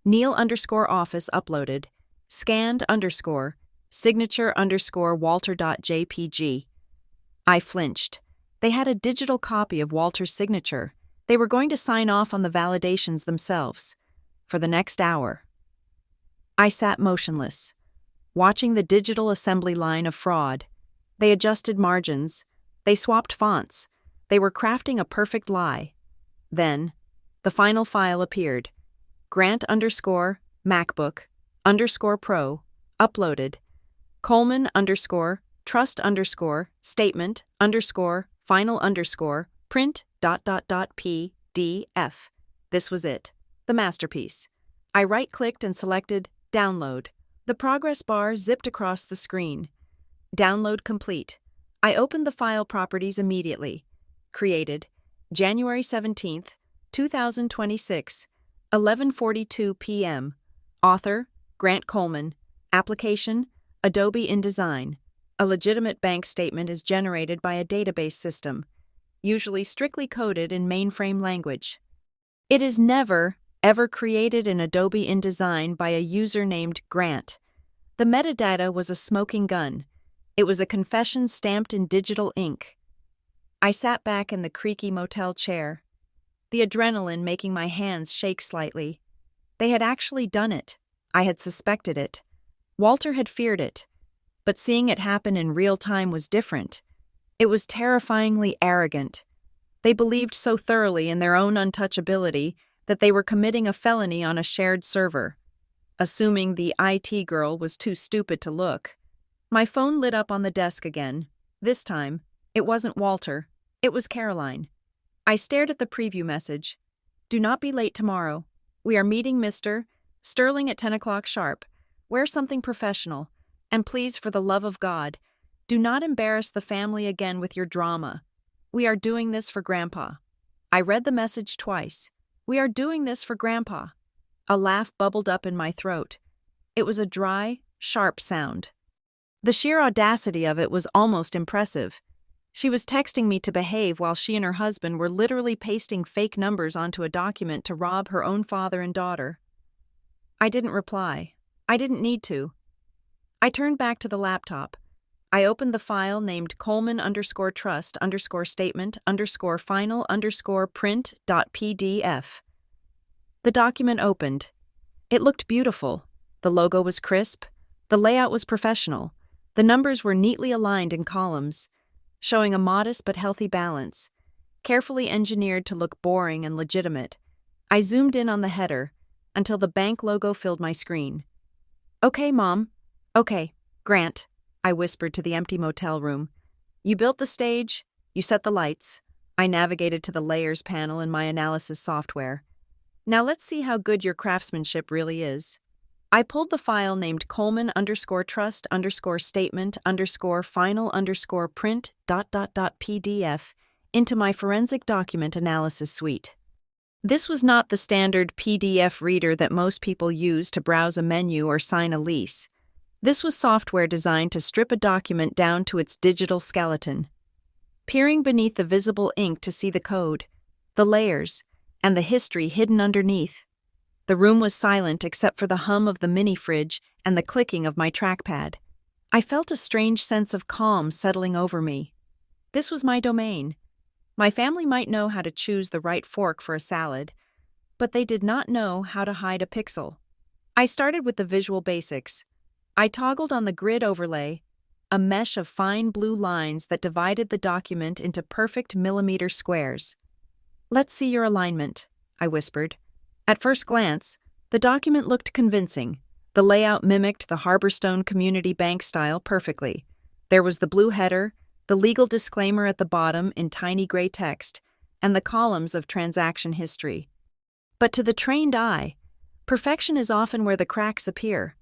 Neil_office uploaded, scanned_signature_Walter.jpg. I flinched. They had a digital copy of Walter's signature. They were going to sign off on the validations themselves. For the next hour. I sat motionless, watching the digital assembly line of fraud. They adjusted margins. They swapped fonts. They were crafting a perfect lie. Then, the final file appeared. Grant_MacBook_Pro uploaded. Coleman_trust_statement_final_print.PDF. This was it. The masterpiece. I right-clicked and selected Download. The progress bar zipped across the screen. Download complete. I opened the file properties immediately. Created. January 17th, 2026, 11:42 p.m. Author, Grant Coleman. Application, Adobe InDesign. A legitimate bank statement is generated by a database system, usually strictly coded in mainframe language. It is never, ever created in Adobe InDesign by a user named Grant. The metadata was a smoking gun. It was a confession stamped in digital ink. I sat back in the creaky motel chair, the adrenaline making my hands shake slightly. They had actually done it. I had suspected it. Walter had feared it. But seeing it happen in real time was different. It was terrifyingly arrogant. They believed so thoroughly in their own untouchability that they were committing a felony on a shared server. Assuming the IT girl was too stupid to look. My phone lit up on the desk again. This time, it wasn't Walter. It was Caroline. I stared at the preview message. Do not be late tomorrow. We are meeting Mr. Sterling at 10 o'clock sharp. Wear something professional. And please, for the love of God, do not embarrass the family again with your drama. We are doing this for Grandpa. I read the message twice. We are doing this for Grandpa. A laugh bubbled up in my throat. It was a dry, sharp sound. The sheer audacity of it was almost impressive. She was texting me to behave while she and her husband were literally pasting fake numbers onto a document to rob her own father and daughter. I didn't reply. I didn't need to. I turned back to the laptop. I opened the file named Coleman_trust_statement_final_print.pdf. The document opened. It looked beautiful. The logo was crisp. The layout was professional. The numbers were neatly aligned in columns, showing a modest but healthy balance, carefully engineered to look boring and legitimate. I zoomed in on the header until the bank logo filled my screen. Okay, Mom. Okay, Grant, I whispered to the empty motel room. You built the stage. You set the lights. I navigated to the layers panel in my analysis software. Now let's see how good your craftsmanship really is. I pulled the file named Coleman_trust_statement_final_print.pdf into my forensic document analysis suite. This was not the standard PDF reader that most people use to browse a menu or sign a lease. This was software designed to strip a document down to its digital skeleton. Peering beneath the visible ink to see the code, the layers, and the history hidden underneath. The room was silent except for the hum of the mini-fridge and the clicking of my trackpad. I felt a strange sense of calm settling over me. This was my domain. My family might know how to choose the right fork for a salad, but they did not know how to hide a pixel. I started with the visual basics. I toggled on the grid overlay, a mesh of fine blue lines that divided the document into perfect millimeter squares. Let's see your alignment, I whispered. At first glance, the document looked convincing. The layout mimicked the Harborstone Community Bank style perfectly. There was the blue header, the legal disclaimer at the bottom in tiny gray text, and the columns of transaction history. But to the trained eye, perfection is often where the cracks appear.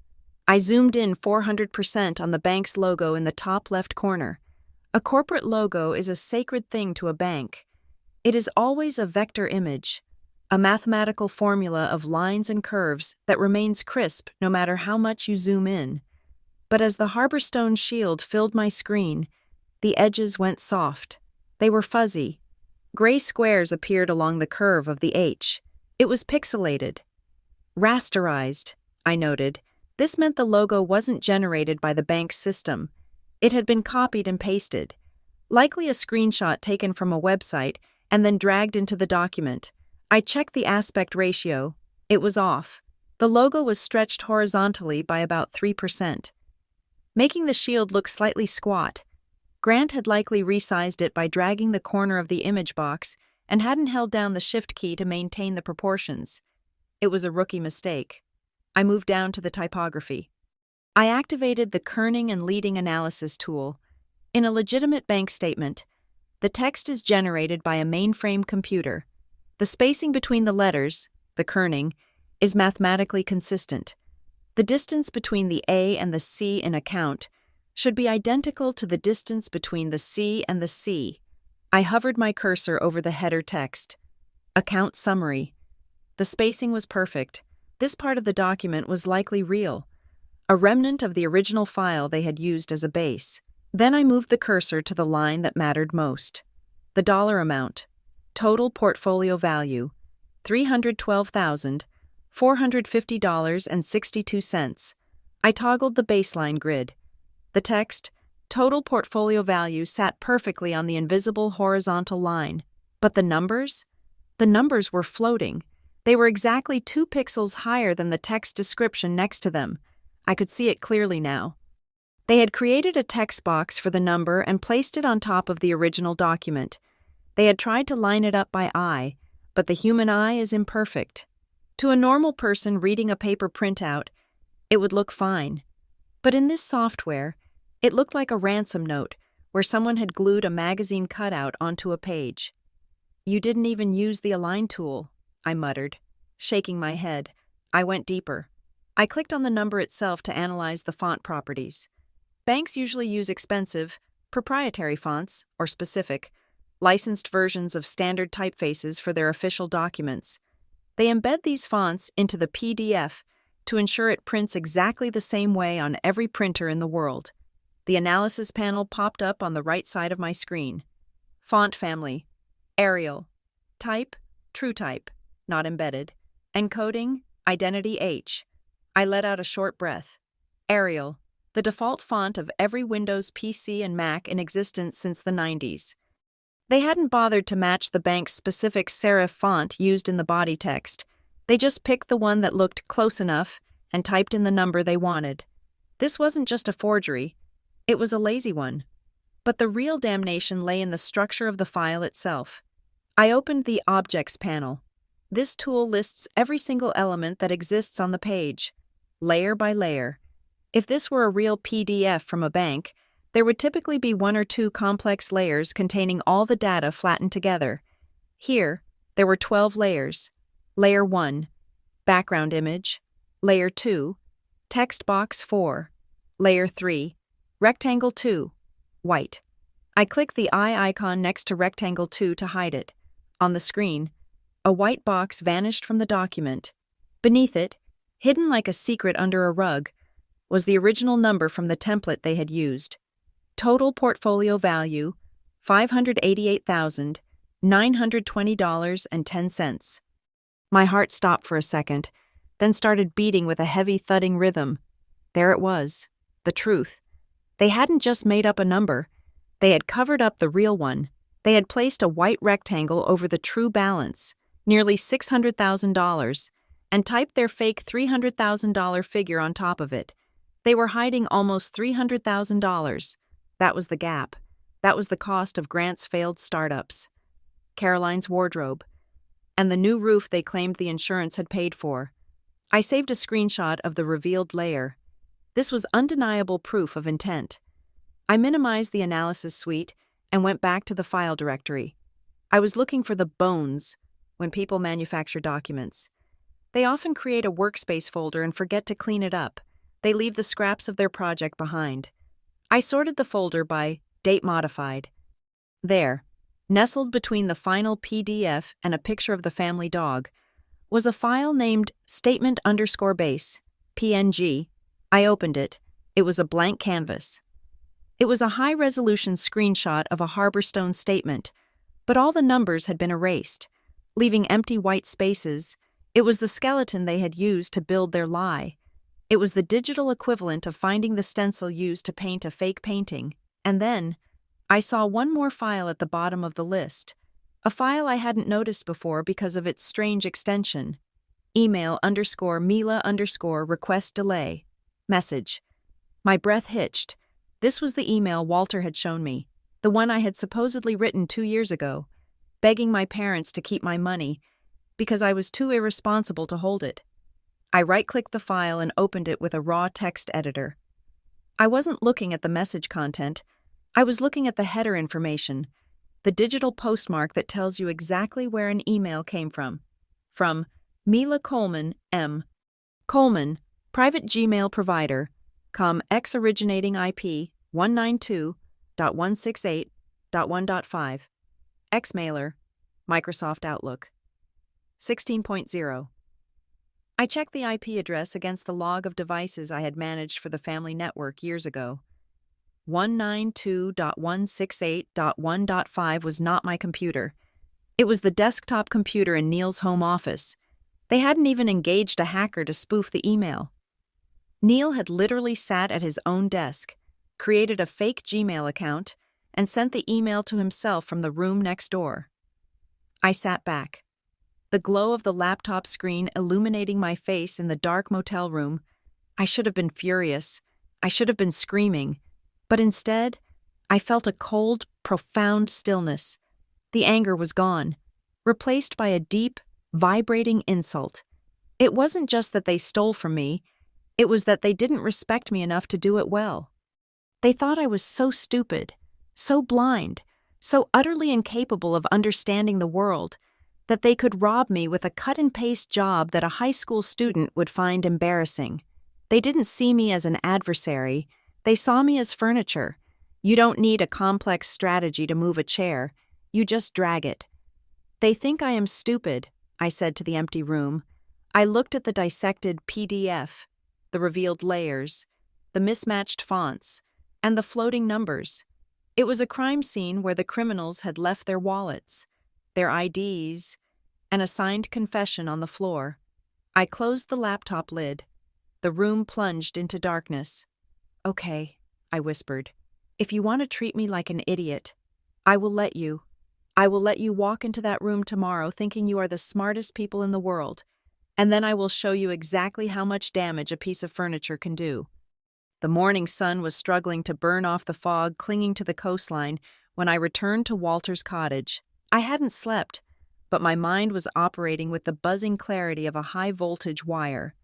I zoomed in 400% on the bank's logo in the top left corner. A corporate logo is a sacred thing to a bank. It is always a vector image, a mathematical formula of lines and curves that remains crisp no matter how much you zoom in. But as the Harborstone shield filled my screen, the edges went soft. They were fuzzy. Gray squares appeared along the curve of the H. It was pixelated. Rasterized, I noted. This meant the logo wasn't generated by the bank's system. It had been copied and pasted, likely a screenshot taken from a website and then dragged into the document. I checked the aspect ratio. It was off. The logo was stretched horizontally by about 3%, making the shield look slightly squat. Grant had likely resized it by dragging the corner of the image box and hadn't held down the shift key to maintain the proportions. It was a rookie mistake. I moved down to the typography. I activated the kerning and leading analysis tool. In a legitimate bank statement, the text is generated by a mainframe computer. The spacing between the letters, the kerning, is mathematically consistent. The distance between the A and the C in account should be identical to the distance between the C and the C. I hovered my cursor over the header text. Account summary. The spacing was perfect. This part of the document was likely real, a remnant of the original file they had used as a base. Then I moved the cursor to the line that mattered most. The dollar amount. Total portfolio value, $312,450.62. I toggled the baseline grid. The text, total portfolio value, sat perfectly on the invisible horizontal line. But the numbers? The numbers were floating. They were exactly 2 pixels higher than the text description next to them. I could see it clearly now. They had created a text box for the number and placed it on top of the original document. They had tried to line it up by eye, but the human eye is imperfect. To a normal person reading a paper printout, it would look fine. But in this software, it looked like a ransom note where someone had glued a magazine cutout onto a page. "You didn't even use the align tool," I muttered. Shaking my head, I went deeper. I clicked on the number itself to analyze the font properties. Banks usually use expensive, proprietary fonts, or specific, licensed versions of standard typefaces for their official documents. They embed these fonts into the PDF to ensure it prints exactly the same way on every printer in the world. The analysis panel popped up on the right side of my screen. Font family: Arial. Type: TrueType, not embedded. Encoding: Identity H. I let out a short breath. Arial, the default font of every Windows PC and Mac in existence since the 90s. They hadn't bothered to match the bank's specific serif font used in the body text. They just picked the one that looked close enough and typed in the number they wanted. This wasn't just a forgery, it was a lazy one. But the real damnation lay in the structure of the file itself. I opened the Objects panel. This tool lists every single element that exists on the page, layer by layer. If this were a real PDF from a bank, there would typically be one or two complex layers containing all the data flattened together. Here, there were 12 layers. Layer 1, background image. Layer 2, text box 4. Layer 3, rectangle 2, white. I clicked the eye icon next to rectangle 2 to hide it. On the screen, a white box vanished from the document. Beneath it, hidden like a secret under a rug, was the original number from the template they had used. Total portfolio value, $588,920.10. My heart stopped for a second, then started beating with a heavy thudding rhythm. There it was, the truth. They hadn't just made up a number. They had covered up the real one. They had placed a white rectangle over the true balance, nearly $600,000, and typed their fake $300,000 figure on top of it. They were hiding almost $300,000. That was the gap. That was the cost of Grant's failed startups, Caroline's wardrobe, and the new roof they claimed the insurance had paid for. I saved a screenshot of the revealed layer. This was undeniable proof of intent. I minimized the analysis suite and went back to the file directory. I was looking for the bones when people manufacture documents. They often create a workspace folder and forget to clean it up. They leave the scraps of their project behind. I sorted the folder by date modified. There, nestled between the final PDF and a picture of the family dog, was a file named statement_base, PNG. I opened it. It was a blank canvas. It was a high-resolution screenshot of a Harborstone statement, but all the numbers had been erased, leaving empty white spaces. It was the skeleton they had used to build their lie. It was the digital equivalent of finding the stencil used to paint a fake painting. And then, I saw one more file at the bottom of the list, a file I hadn't noticed before because of its strange extension. Email_Mila_request delay. Message. My breath hitched. This was the email Walter had shown me, the one I had supposedly written 2 years ago, begging my parents to keep my money because I was too irresponsible to hold it. I right-clicked the file and opened it with a raw text editor. I wasn't looking at the message content. I was looking at the header information, the digital postmark that tells you exactly where an email came from. From Mila Coleman, M. Coleman, private Gmail provider, X originating IP 192.168.1.5. X-mailer, Microsoft Outlook. 16.0. I checked the IP address against the log of devices I had managed for the family network years ago. 192.168.1.5 was not my computer. It was the desktop computer in Neil's home office. They hadn't even engaged a hacker to spoof the email. Neil had literally sat at his own desk, created a fake Gmail account, and sent the email to himself from the room next door. I sat back, the glow of the laptop screen illuminating my face in the dark motel room. I should have been furious. I should have been screaming. But instead, I felt a cold, profound stillness. The anger was gone, replaced by a deep, vibrating insult. It wasn't just that they stole from me, it was that they didn't respect me enough to do it well. They thought I was so stupid, so blind, so utterly incapable of understanding the world, that they could rob me with a cut-and-paste job that a high school student would find embarrassing. They didn't see me as an adversary, they saw me as furniture. You don't need a complex strategy to move a chair, you just drag it. They think I am stupid, I said to the empty room. I looked at the dissected PDF, the revealed layers, the mismatched fonts, and the floating numbers. It was a crime scene where the criminals had left their wallets, their IDs, and a signed confession on the floor. I closed the laptop lid. The room plunged into darkness. "Okay," I whispered. "If you want to treat me like an idiot, I will let you. I will let you walk into that room tomorrow thinking you are the smartest people in the world, and then I will show you exactly how much damage a piece of furniture can do." The morning sun was struggling to burn off the fog clinging to the coastline when I returned to Walter's cottage. I hadn't slept, but my mind was operating with the buzzing clarity of a high-voltage wire.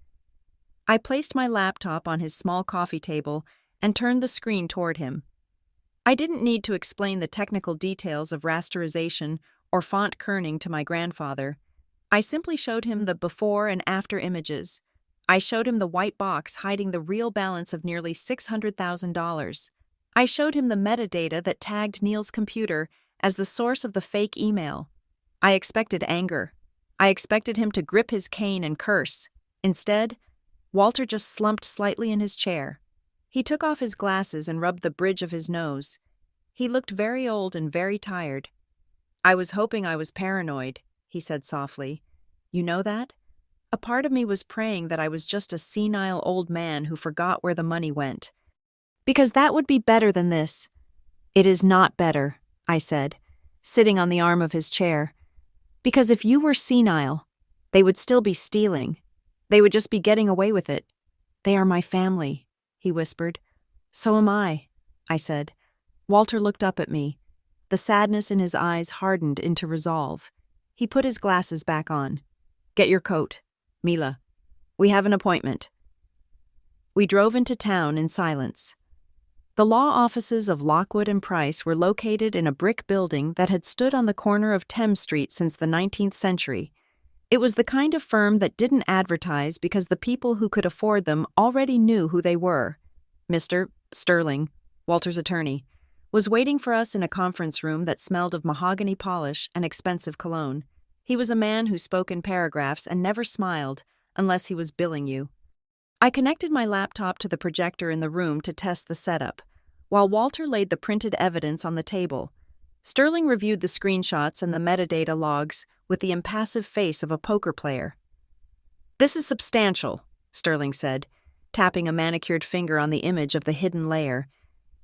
I placed my laptop on his small coffee table and turned the screen toward him. I didn't need to explain the technical details of rasterization or font kerning to my grandfather. I simply showed him the before and after images. I showed him the white box hiding the real balance of nearly $600,000. I showed him the metadata that tagged Neil's computer as the source of the fake email. I expected anger. I expected him to grip his cane and curse. Instead, Walter just slumped slightly in his chair. He took off his glasses and rubbed the bridge of his nose. He looked very old and very tired. "I was hoping I was paranoid," he said softly. "You know that? A part of me was praying that I was just a senile old man who forgot where the money went. Because that would be better than this." "It is not better," I said, sitting on the arm of his chair. "Because if you were senile, they would still be stealing. They would just be getting away with it. They are my family," he whispered. "So am I," I said. Walter looked up at me. The sadness in his eyes hardened into resolve. He put his glasses back on. "Get your coat, Mila. We have an appointment." We drove into town in silence. The law offices of Lockwood and Price were located in a brick building that had stood on the corner of Thames Street since the 19th century. It was the kind of firm that didn't advertise because the people who could afford them already knew who they were. Mr. Sterling, Walter's attorney, was waiting for us in a conference room that smelled of mahogany polish and expensive cologne. He was a man who spoke in paragraphs and never smiled unless he was billing you. I connected my laptop to the projector in the room to test the setup, while Walter laid the printed evidence on the table. Sterling reviewed the screenshots and the metadata logs with the impassive face of a poker player. "This is substantial," Sterling said, tapping a manicured finger on the image of the hidden layer.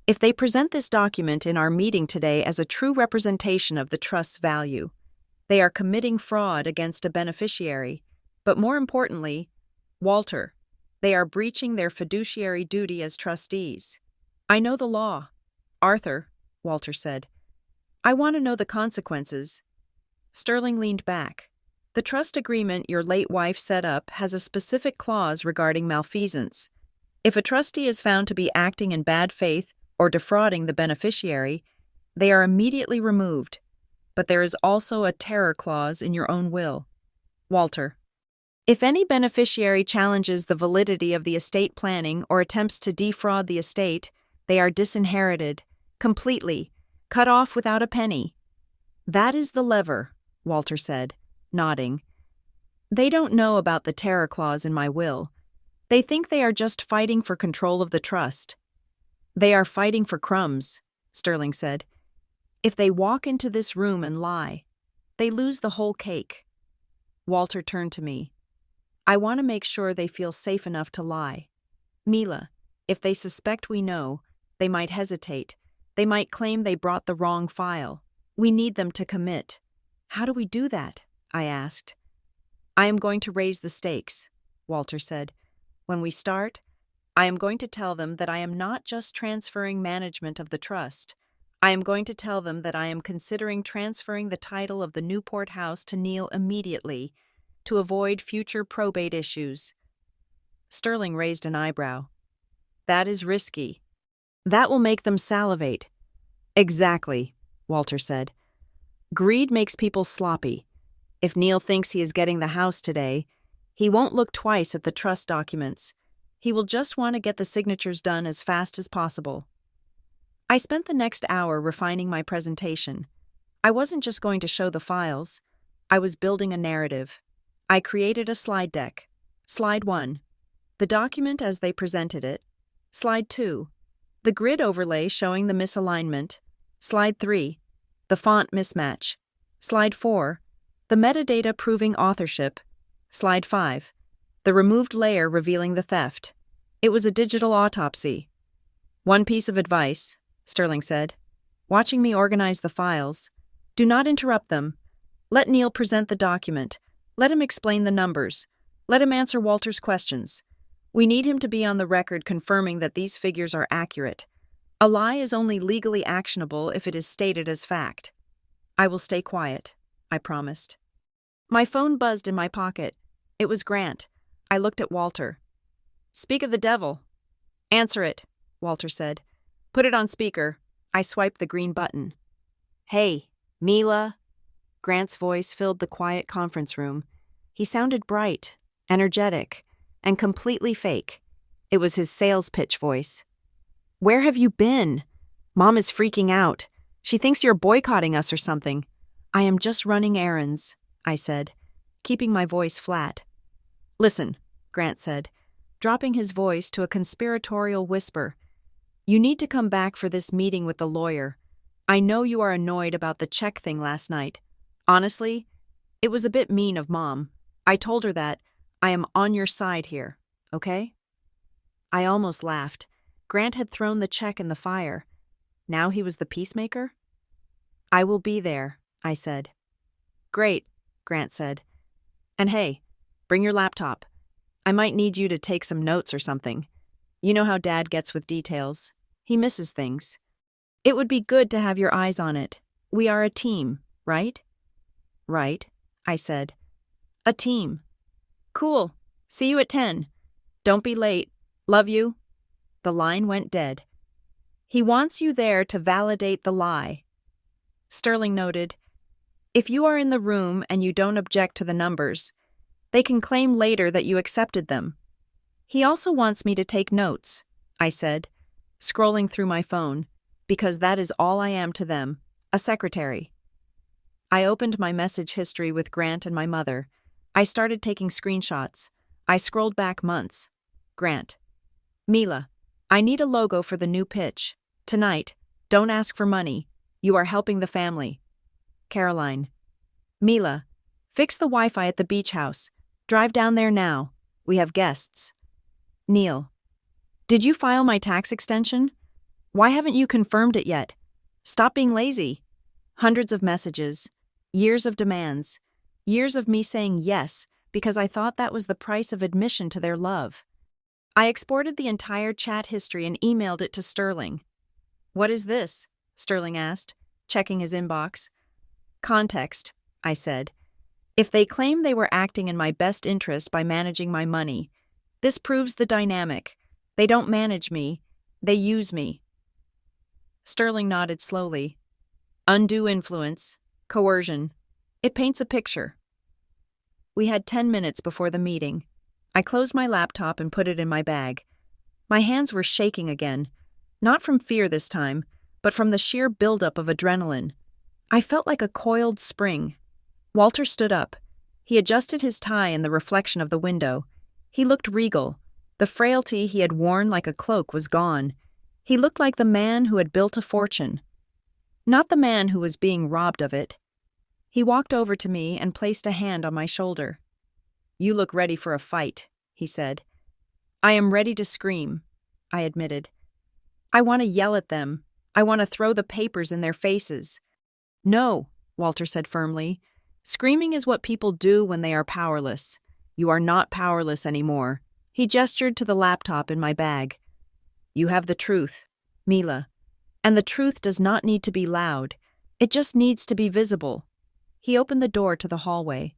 "If they present this document in our meeting today as a true representation of the trust's value, they are committing fraud against a beneficiary, but more importantly, Walter, they are breaching their fiduciary duty as trustees." "I know the law." "Arthur," Walter said, "I want to know the consequences." Sterling leaned back. "The trust agreement your late wife set up has a specific clause regarding malfeasance. If a trustee is found to be acting in bad faith or defrauding the beneficiary, they are immediately removed. But there is also a terror clause in your own will. Walter, if any beneficiary challenges the validity of the estate planning or attempts to defraud the estate, they are disinherited, completely, cut off without a penny." "That is the lever," Walter said, nodding. "They don't know about the terror clause in my will. They think they are just fighting for control of the trust." "They are fighting for crumbs," Sterling said. "If they walk into this room and lie, they lose the whole cake." Walter turned to me. "I want to make sure they feel safe enough to lie. Mila, if they suspect we know, they might hesitate. They might claim they brought the wrong file. We need them to commit." "How do we do that?" I asked. "I am going to raise the stakes," Walter said. "When we start, I am going to tell them that I am not just transferring management of the trust. I am going to tell them that I am considering transferring the title of the Newport house to Neil immediately to avoid future probate issues. Sterling raised an eyebrow. That is risky. That will make them salivate. Exactly, Walter said. Greed makes people sloppy. If Neil thinks he is getting the house today, he won't look twice at the trust documents. He will just want to get the signatures done as fast as possible. I spent the next hour refining my presentation. I wasn't just going to show the files. I was building a narrative. I created a slide deck. Slide 1. The document as they presented it. Slide 2. The grid overlay showing the misalignment. Slide 3. The font mismatch. Slide 4. The metadata proving authorship. Slide 5. The removed layer revealing the theft. It was a digital autopsy. One piece of advice, Sterling said, watching me organize the files. Do not interrupt them. Let Neil present the document. Let him explain the numbers. Let him answer Walter's questions. We need him to be on the record confirming that these figures are accurate. A lie is only legally actionable if it is stated as fact. I will stay quiet, I promised. My phone buzzed in my pocket. It was Grant. I looked at Walter. Speak of the devil. Answer it, Walter said. Put it on speaker. I swiped the green button. Hey, Mila. Grant's voice filled the quiet conference room. He sounded bright, energetic, and completely fake. It was his sales pitch voice. Where have you been? Mom is freaking out. She thinks you're boycotting us or something. I am just running errands, I said, keeping my voice flat. Listen, Grant said, dropping his voice to a conspiratorial whisper. You need to come back for this meeting with the lawyer. I know you are annoyed about the check thing last night. Honestly, it was a bit mean of Mom. I told her that I am on your side here, okay? I almost laughed. Grant had thrown the check in the fire. Now he was the peacemaker? I will be there, I said. Great, Grant said. And hey, bring your laptop. I might need you to take some notes or something. You know how Dad gets with details. He misses things. It would be good to have your eyes on it. We are a team, right? Right, I said. A team. Cool. See you at 10. Don't be late. Love you. The line went dead. He wants you there to validate the lie. Sterling noted, if you are in the room and you don't object to the numbers, they can claim later that you accepted them. He also wants me to take notes, I said, scrolling through my phone, because that is all I am to them, a secretary. I opened my message history with Grant and my mother. I started taking screenshots. I scrolled back months. Grant. Mila, I need a logo for the new pitch. Tonight, don't ask for money. You are helping the family. Caroline. Mila, fix the Wi-Fi at the beach house. Drive down there now. We have guests. Neil. Did you file my tax extension? Why haven't you confirmed it yet? Stop being lazy. Hundreds of messages. Years of demands. Years of me saying yes because I thought that was the price of admission to their love. I exported the entire chat history and emailed it to Sterling. What is this? Sterling asked, checking his inbox. Context, I said. If they claim they were acting in my best interest by managing my money, this proves the dynamic. They don't manage me, they use me. Sterling nodded slowly. Undue influence, coercion. It paints a picture. We had 10 minutes before the meeting. I closed my laptop and put it in my bag. My hands were shaking again, not from fear this time, but from the sheer buildup of adrenaline. I felt like a coiled spring. Walter stood up. He adjusted his tie in the reflection of the window. He looked regal. The frailty he had worn like a cloak was gone. He looked like the man who had built a fortune, not the man who was being robbed of it. He walked over to me and placed a hand on my shoulder. You look ready for a fight, he said. I am ready to scream, I admitted. I want to yell at them. I want to throw the papers in their faces. No, Walter said firmly. Screaming is what people do when they are powerless. You are not powerless anymore. He gestured to the laptop in my bag. You have the truth, Mila. And the truth does not need to be loud. It just needs to be visible. He opened the door to the hallway,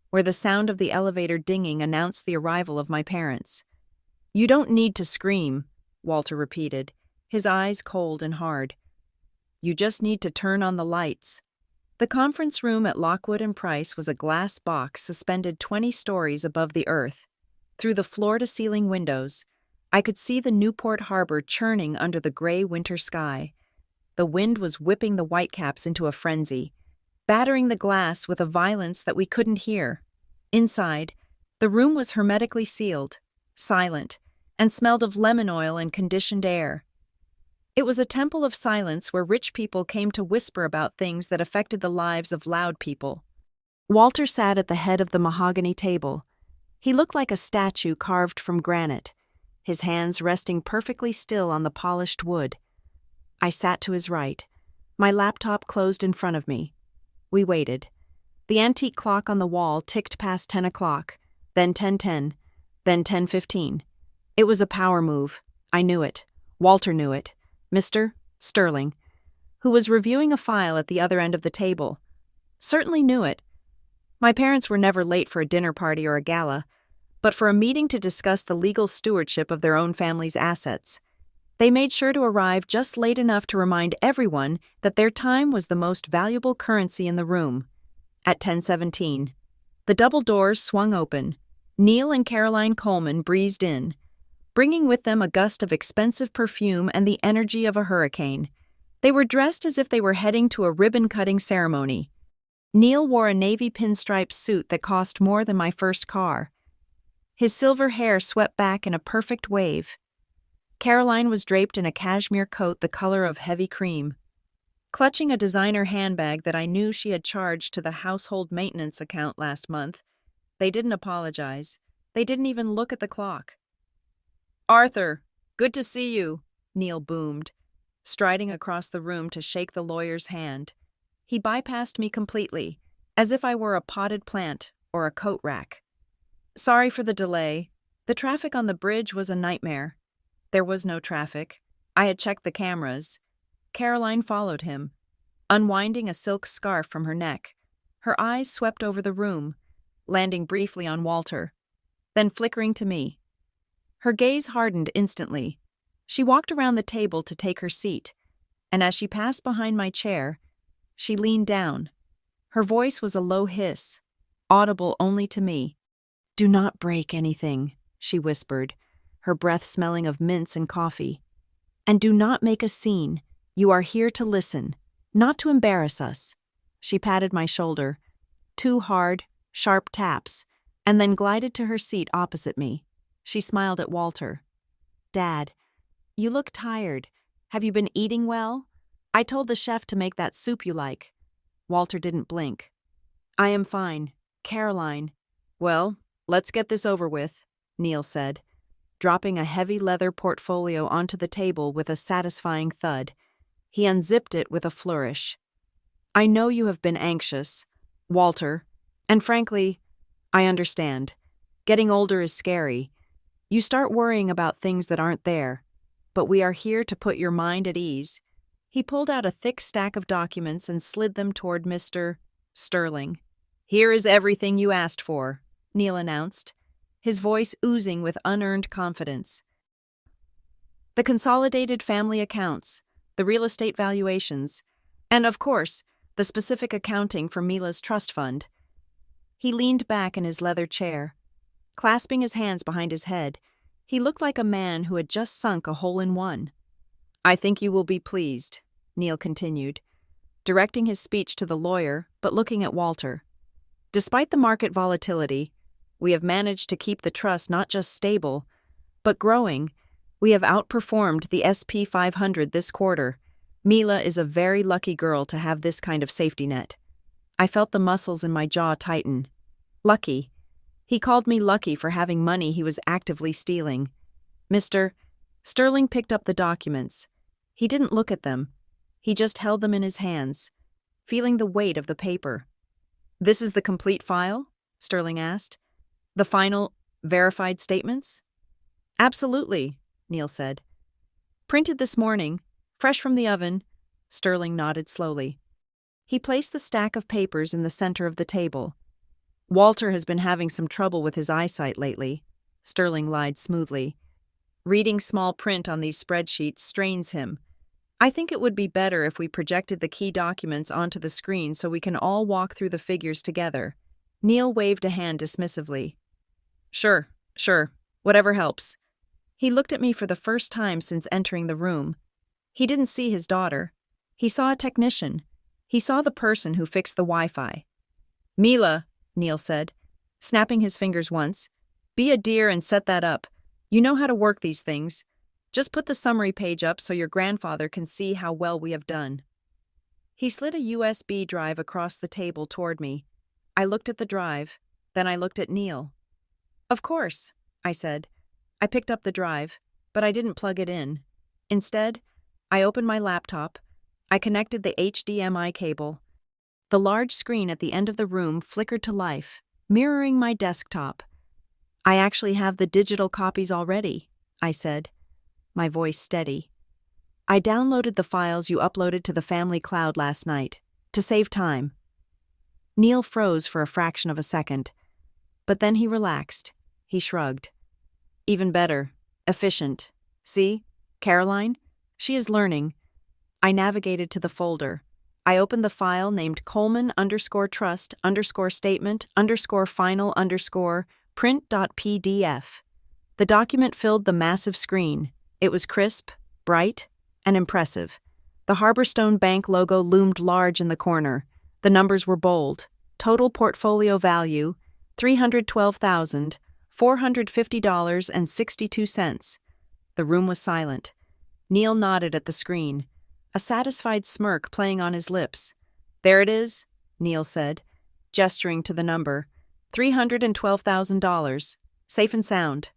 where the sound of the elevator dinging announced the arrival of my parents. "You don't need to scream," Walter repeated, his eyes cold and hard. "You just need to turn on the lights." The conference room at Lockwood and Price was a glass box suspended 20 stories above the earth. Through the floor-to-ceiling windows, I could see the Newport Harbor churning under the gray winter sky. The wind was whipping the whitecaps into a frenzy, battering the glass with a violence that we couldn't hear. Inside, the room was hermetically sealed, silent, and smelled of lemon oil and conditioned air. It was a temple of silence where rich people came to whisper about things that affected the lives of loud people. Walter sat at the head of the mahogany table. He looked like a statue carved from granite, his hands resting perfectly still on the polished wood. I sat to his right, my laptop closed in front of me. We waited. The antique clock on the wall ticked past 10 o'clock, then 10:10, then 10:15. It was a power move. I knew it. Walter knew it. Mr. Sterling, who was reviewing a file at the other end of the table, certainly knew it. My parents were never late for a dinner party or a gala, but for a meeting to discuss the legal stewardship of their own family's assets. They made sure to arrive just late enough to remind everyone that their time was the most valuable currency in the room. At 10:17, the double doors swung open. Neil and Caroline Coleman breezed in, bringing with them a gust of expensive perfume and the energy of a hurricane. They were dressed as if they were heading to a ribbon-cutting ceremony. Neil wore a navy pinstripe suit that cost more than my first car. His silver hair swept back in a perfect wave. Caroline was draped in a cashmere coat the color of heavy cream. Clutching a designer handbag that I knew she had charged to the household maintenance account last month, they didn't apologize. They didn't even look at the clock. "Arthur, good to see you," Neil boomed, striding across the room to shake the lawyer's hand. He bypassed me completely, as if I were a potted plant or a coat rack. "Sorry for the delay. The traffic on the bridge was a nightmare." There was no traffic. I had checked the cameras. Caroline followed him, unwinding a silk scarf from her neck. Her eyes swept over the room, landing briefly on Walter, then flickering to me. Her gaze hardened instantly. She walked around the table to take her seat, and as she passed behind my chair, she leaned down. Her voice was a low hiss, audible only to me. "Do not break anything," she whispered, her breath smelling of mints and coffee. "And do not make a scene. You are here to listen, not to embarrass us." She patted my shoulder, 2 hard, sharp taps, and then glided to her seat opposite me. She smiled at Walter. "Dad, you look tired. Have you been eating well? I told the chef to make that soup you like." Walter didn't blink. "I am fine. Caroline." "Well, let's get this over with," Neil said, dropping a heavy leather portfolio onto the table with a satisfying thud. He unzipped it with a flourish. "I know you have been anxious, Walter, and frankly, I understand. Getting older is scary. You start worrying about things that aren't there, but we are here to put your mind at ease." He pulled out a thick stack of documents and slid them toward Mr. Sterling. "Here is everything you asked for," Neil announced, his voice oozing with unearned confidence. "The consolidated family accounts, the real estate valuations, and, of course, the specific accounting for Mila's trust fund." He leaned back in his leather chair. Clasping his hands behind his head, he looked like a man who had just sunk a hole-in-one. "I think you will be pleased," Neil continued, directing his speech to the lawyer but looking at Walter. "Despite the market volatility, we have managed to keep the trust not just stable, but growing. We have outperformed the SP 500 this quarter. Mila is a very lucky girl to have this kind of safety net." I felt the muscles in my jaw tighten. Lucky. He called me lucky for having money he was actively stealing. Mr. Sterling picked up the documents. He didn't look at them. He just held them in his hands, feeling the weight of the paper. "This is the complete file?" Sterling asked. "The final, verified statements?" "Absolutely," Neil said. "Printed this morning, Fresh from the oven, Sterling nodded slowly. He placed the stack of papers in the center of the table. Walter has been having some trouble with his eyesight lately, Sterling lied smoothly. Reading small print on these spreadsheets strains him. I think it would be better if we projected the key documents onto the screen so we can all walk through the figures together. Neil waved a hand dismissively. Sure, whatever helps. He looked at me for the first time since entering the room. He didn't see his daughter. He saw a technician. He saw the person who fixed the Wi-Fi. Mila, Neil said, snapping his fingers once, be a dear and set that up. You know how to work these things. Just put the summary page up so your grandfather can see how well we have done. He slid a USB drive across the table toward me. I looked at the drive, then I looked at Neil. Of course, I said. I picked up the drive, but I didn't plug it in. Instead, I opened my laptop. I connected the HDMI cable. The large screen at the end of the room flickered to life, mirroring my desktop. I actually have the digital copies already, I said, my voice steady. I downloaded the files you uploaded to the family cloud last night, to save time. Neil froze for a fraction of a second, but then he relaxed. He shrugged. Even better, efficient. See, Caroline? She is learning. I navigated to the folder. I opened the file named Coleman_trust_statement_final_print.pdf. The document filled the massive screen. It was crisp, bright, and impressive. The Harborstone Bank logo loomed large in the corner. The numbers were bold. Total portfolio value, $312,450.62. The room was silent. Neil nodded at the screen, a satisfied smirk playing on his lips. There it is, Neil said, gesturing to the number. $312,000. Safe and sound.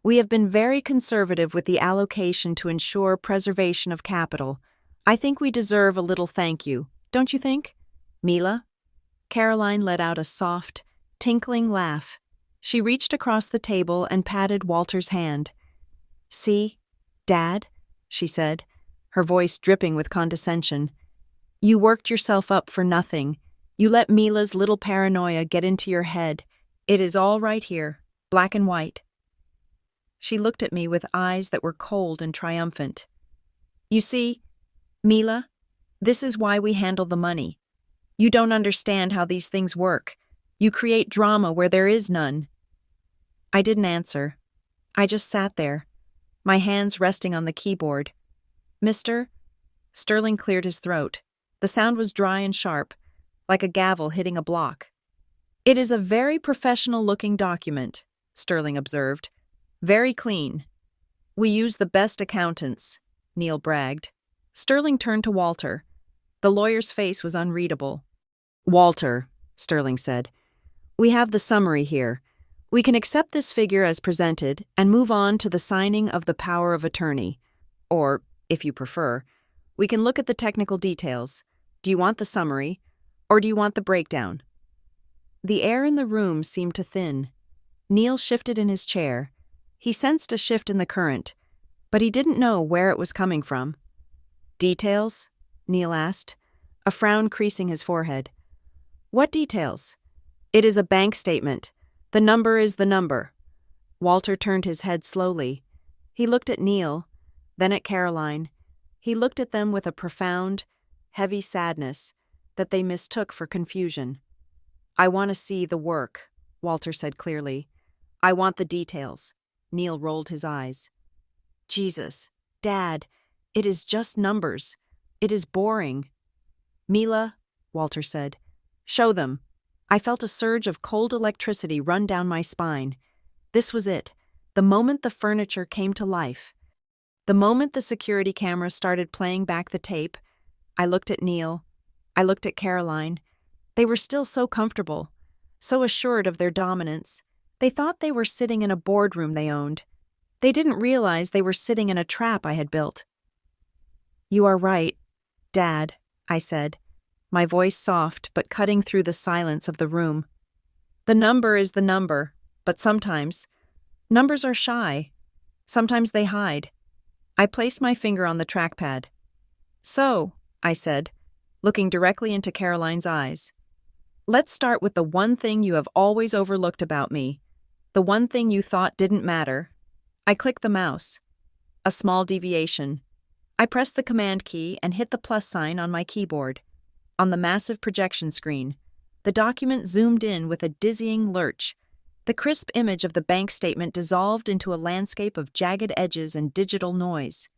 We have been very conservative with the allocation to ensure preservation of capital. I think we deserve a little thank you, don't you think? Mila? Caroline let out a soft, tinkling laugh. She reached across the table and patted Walter's hand. See, Dad, she said, her voice dripping with condescension. You worked yourself up for nothing. You let Mila's little paranoia get into your head. It is all right here, black and white. She looked at me with eyes that were cold and triumphant. You see, Mila, this is why we handle the money. You don't understand how these things work. You create drama where there is none. I didn't answer. I just sat there, my hands resting on the keyboard. Mister? Sterling cleared his throat. The sound was dry and sharp, like a gavel hitting a block. It is a very professional-looking document, Sterling observed. Very clean. We use the best accountants, Neil bragged. Sterling turned to Walter. The lawyer's face was unreadable. Walter, Sterling said, we have the summary here. We can accept this figure as presented and move on to the signing of the power of attorney. Or, if you prefer, we can look at the technical details. Do you want the summary, or do you want the breakdown? The air in the room seemed to thin. Neil shifted in his chair. He sensed a shift in the current, but he didn't know where it was coming from. Details? Neil asked, a frown creasing his forehead. What details? It is a bank statement. The number is the number. Walter turned his head slowly. He looked at Neil, then at Caroline. He looked at them with a profound, heavy sadness that they mistook for confusion. I want to see the work, Walter said clearly. I want the details. Neil rolled his eyes. Jesus, Dad, it is just numbers. It is boring. Mila, Walter said, show them. I felt a surge of cold electricity run down my spine. This was it, the moment the furniture came to life. The moment the security camera started playing back the tape, I looked at Neil. I looked at Caroline. They were still so comfortable, so assured of their dominance. They thought they were sitting in a boardroom they owned. They didn't realize they were sitting in a trap I had built. You are right, Dad, I said, my voice soft but cutting through the silence of the room. The number is the number, but sometimes numbers are shy. Sometimes they hide. I placed my finger on the trackpad. So, I said, looking directly into Caroline's eyes, let's start with the one thing you have always overlooked about me, the one thing you thought didn't matter. I clicked the mouse. A small deviation. I pressed the command key and hit the plus sign on my keyboard. On the massive projection screen, the document zoomed in with a dizzying lurch. The crisp image of the bank statement dissolved into a landscape of jagged edges and digital noise.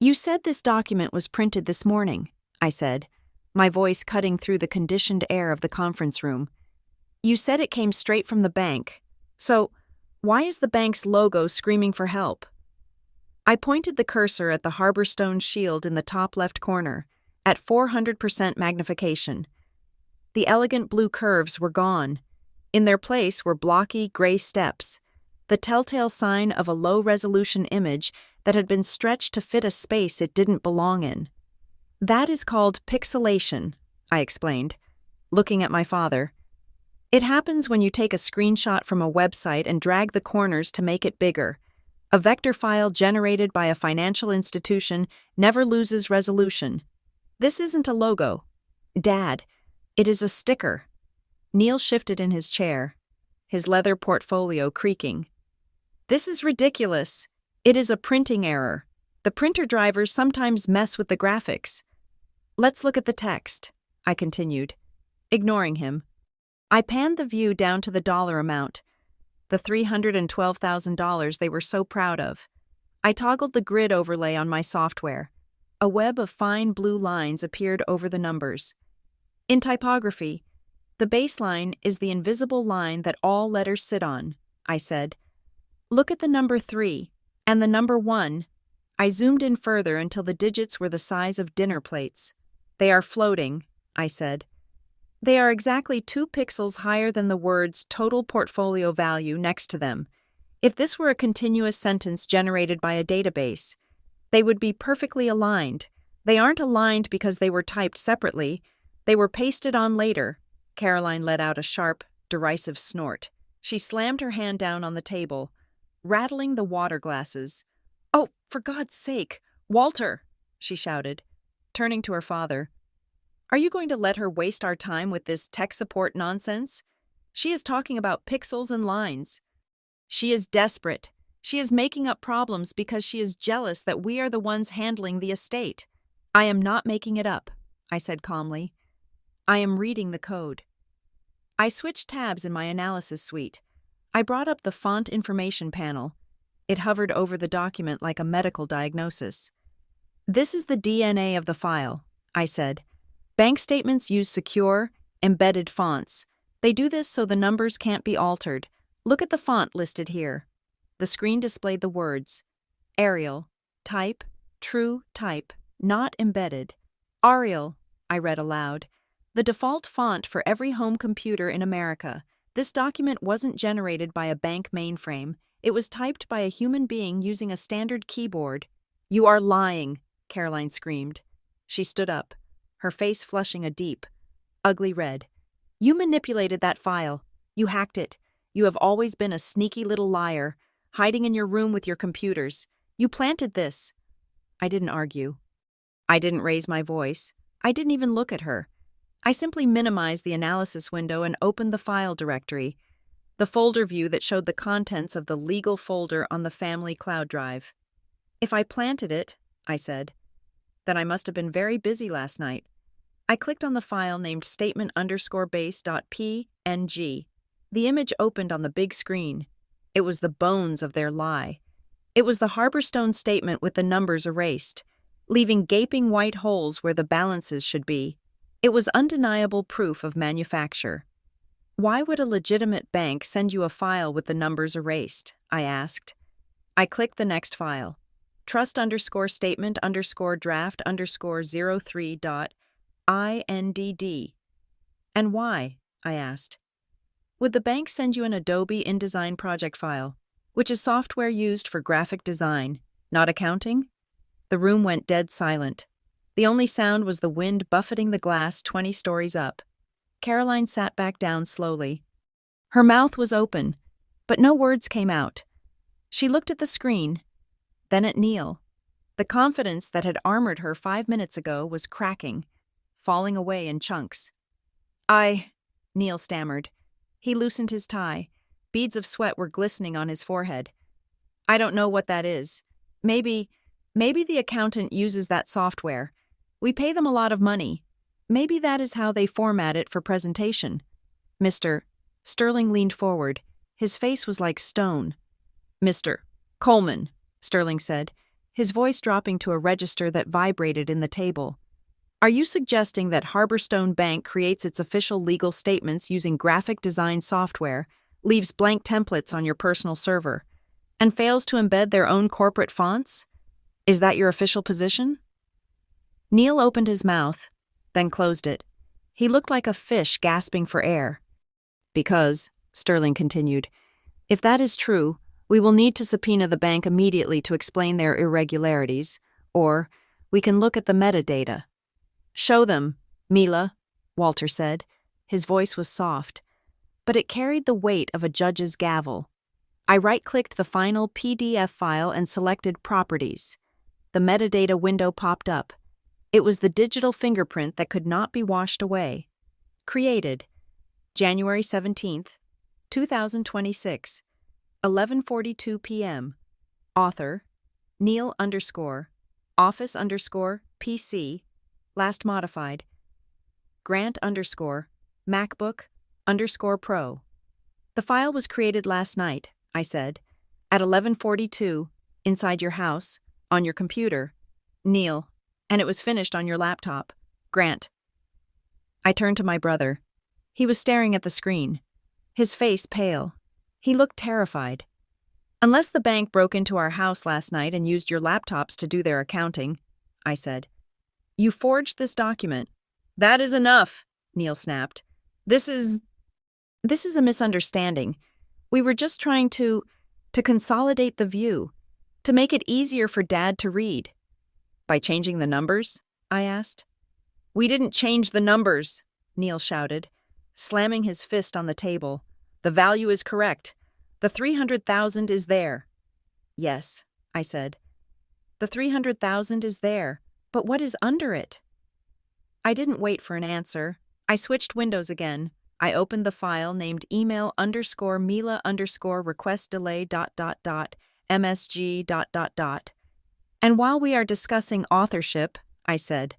You said this document was printed this morning, I said, my voice cutting through the conditioned air of the conference room. You said it came straight from the bank. So, why is the bank's logo screaming for help? I pointed the cursor at the Harbor Stone shield in the top left corner, at 400% magnification. The elegant blue curves were gone. In their place were blocky gray steps, the telltale sign of a low-resolution image that had been stretched to fit a space it didn't belong in. That is called pixelation, I explained, looking at my father. It happens when you take a screenshot from a website and drag the corners to make it bigger. A vector file generated by a financial institution never loses resolution. This isn't a logo. Dad, it is a sticker. Neil shifted in his chair, his leather portfolio creaking. This is ridiculous. It is a printing error. The printer drivers sometimes mess with the graphics. Let's look at the text, I continued, ignoring him. I panned the view down to the dollar amount, the $312,000 they were so proud of. I toggled the grid overlay on my software. A web of fine blue lines appeared over the numbers. In typography, the baseline is the invisible line that all letters sit on, I said. Look at the number 3 and the number 1. I zoomed in further until the digits were the size of dinner plates. They are floating, I said. They are exactly 2 pixels higher than the words total portfolio value next to them. If this were a continuous sentence generated by a database, they would be perfectly aligned. They aren't aligned because they were typed separately. They were pasted on later. Caroline let out a sharp, derisive snort. She slammed her hand down on the table, rattling the water glasses. "Oh, for God's sake, Walter!" she shouted, turning to her father. "Are you going to let her waste our time with this tech support nonsense? She is talking about pixels and lines. She is desperate. She is making up problems because she is jealous that we are the ones handling the estate. I am not making it up," I said calmly. I am reading the code. I switched tabs in my analysis suite. I brought up the font information panel. It hovered over the document like a medical diagnosis. "This is the DNA of the file," I said. "Bank statements use secure, embedded fonts. They do this so the numbers can't be altered. Look at the font listed here." The screen displayed the words, Arial, type, true type, not embedded. Arial, I read aloud. The default font for every home computer in America. This document wasn't generated by a bank mainframe. It was typed by a human being using a standard keyboard. "You are lying," Caroline screamed. She stood up, her face flushing a deep, ugly red. "You manipulated that file. You hacked it. You have always been a sneaky little liar, hiding in your room with your computers. You planted this." I didn't argue. I didn't raise my voice. I didn't even look at her. I simply minimized the analysis window and opened the file directory, the folder view that showed the contents of the legal folder on the family cloud drive. "If I planted it," I said, "then I must have been very busy last night." I clicked on the file named statement_base.png. The image opened on the big screen. It was the bones of their lie. It was the Harbor Stone statement with the numbers erased, leaving gaping white holes where the balances should be. It was undeniable proof of manufacture. "Why would a legitimate bank send you a file with the numbers erased?" I asked. I clicked the next file. Trust_statement_draft_03.INDD. "And why?" I asked. "Would the bank send you an Adobe InDesign project file, which is software used for graphic design, not accounting?" The room went dead silent. The only sound was the wind buffeting the glass 20 stories up. Caroline sat back down slowly. Her mouth was open, but no words came out. She looked at the screen, then at Neil. The confidence that had armored her 5 minutes ago was cracking, falling away in chunks. Neil stammered. He loosened his tie. Beads of sweat were glistening on his forehead. I don't know what that is. Maybe the accountant uses that software. We pay them a lot of money. Maybe that is how they format it for presentation. Mr. Sterling leaned forward. His face was like stone. Mr. Coleman, Sterling said, his voice dropping to a register that vibrated in the table. Are you suggesting that Harborstone Bank creates its official legal statements using graphic design software, leaves blank templates on your personal server, and fails to embed their own corporate fonts? Is that your official position? Neil opened his mouth, then closed it. He looked like a fish gasping for air. Because, Sterling continued, if that is true, we will need to subpoena the bank immediately to explain their irregularities, or we can look at the metadata. Show them, Mila, Walter said. His voice was soft, but it carried the weight of a judge's gavel. I right-clicked the final PDF file and selected Properties. The metadata window popped up. It was the digital fingerprint that could not be washed away. Created, January 17th, 2026, 11:42 p.m. Author, Neil _ office _ PC, last modified. Grant _ MacBook _ Pro. The file was created last night, I said, at 11:42, inside your house, on your computer, Neil, and it was finished on your laptop, Grant. I turned to my brother. He was staring at the screen, his face pale. He looked terrified. Unless the bank broke into our house last night and used your laptops to do their accounting, I said. You forged this document. That is enough, Neil snapped. This is a misunderstanding. We were just trying to consolidate the view, to make it easier for Dad to read. By changing the numbers? I asked. We didn't change the numbers, Neil shouted, slamming his fist on the table. The value is correct. The 300,000 is there. Yes, I said. The 300,000 is there, but what is under it? I didn't wait for an answer. I switched windows again. I opened the file named email _ Mila _ request delay ... MSG ... And while we are discussing authorship, I said,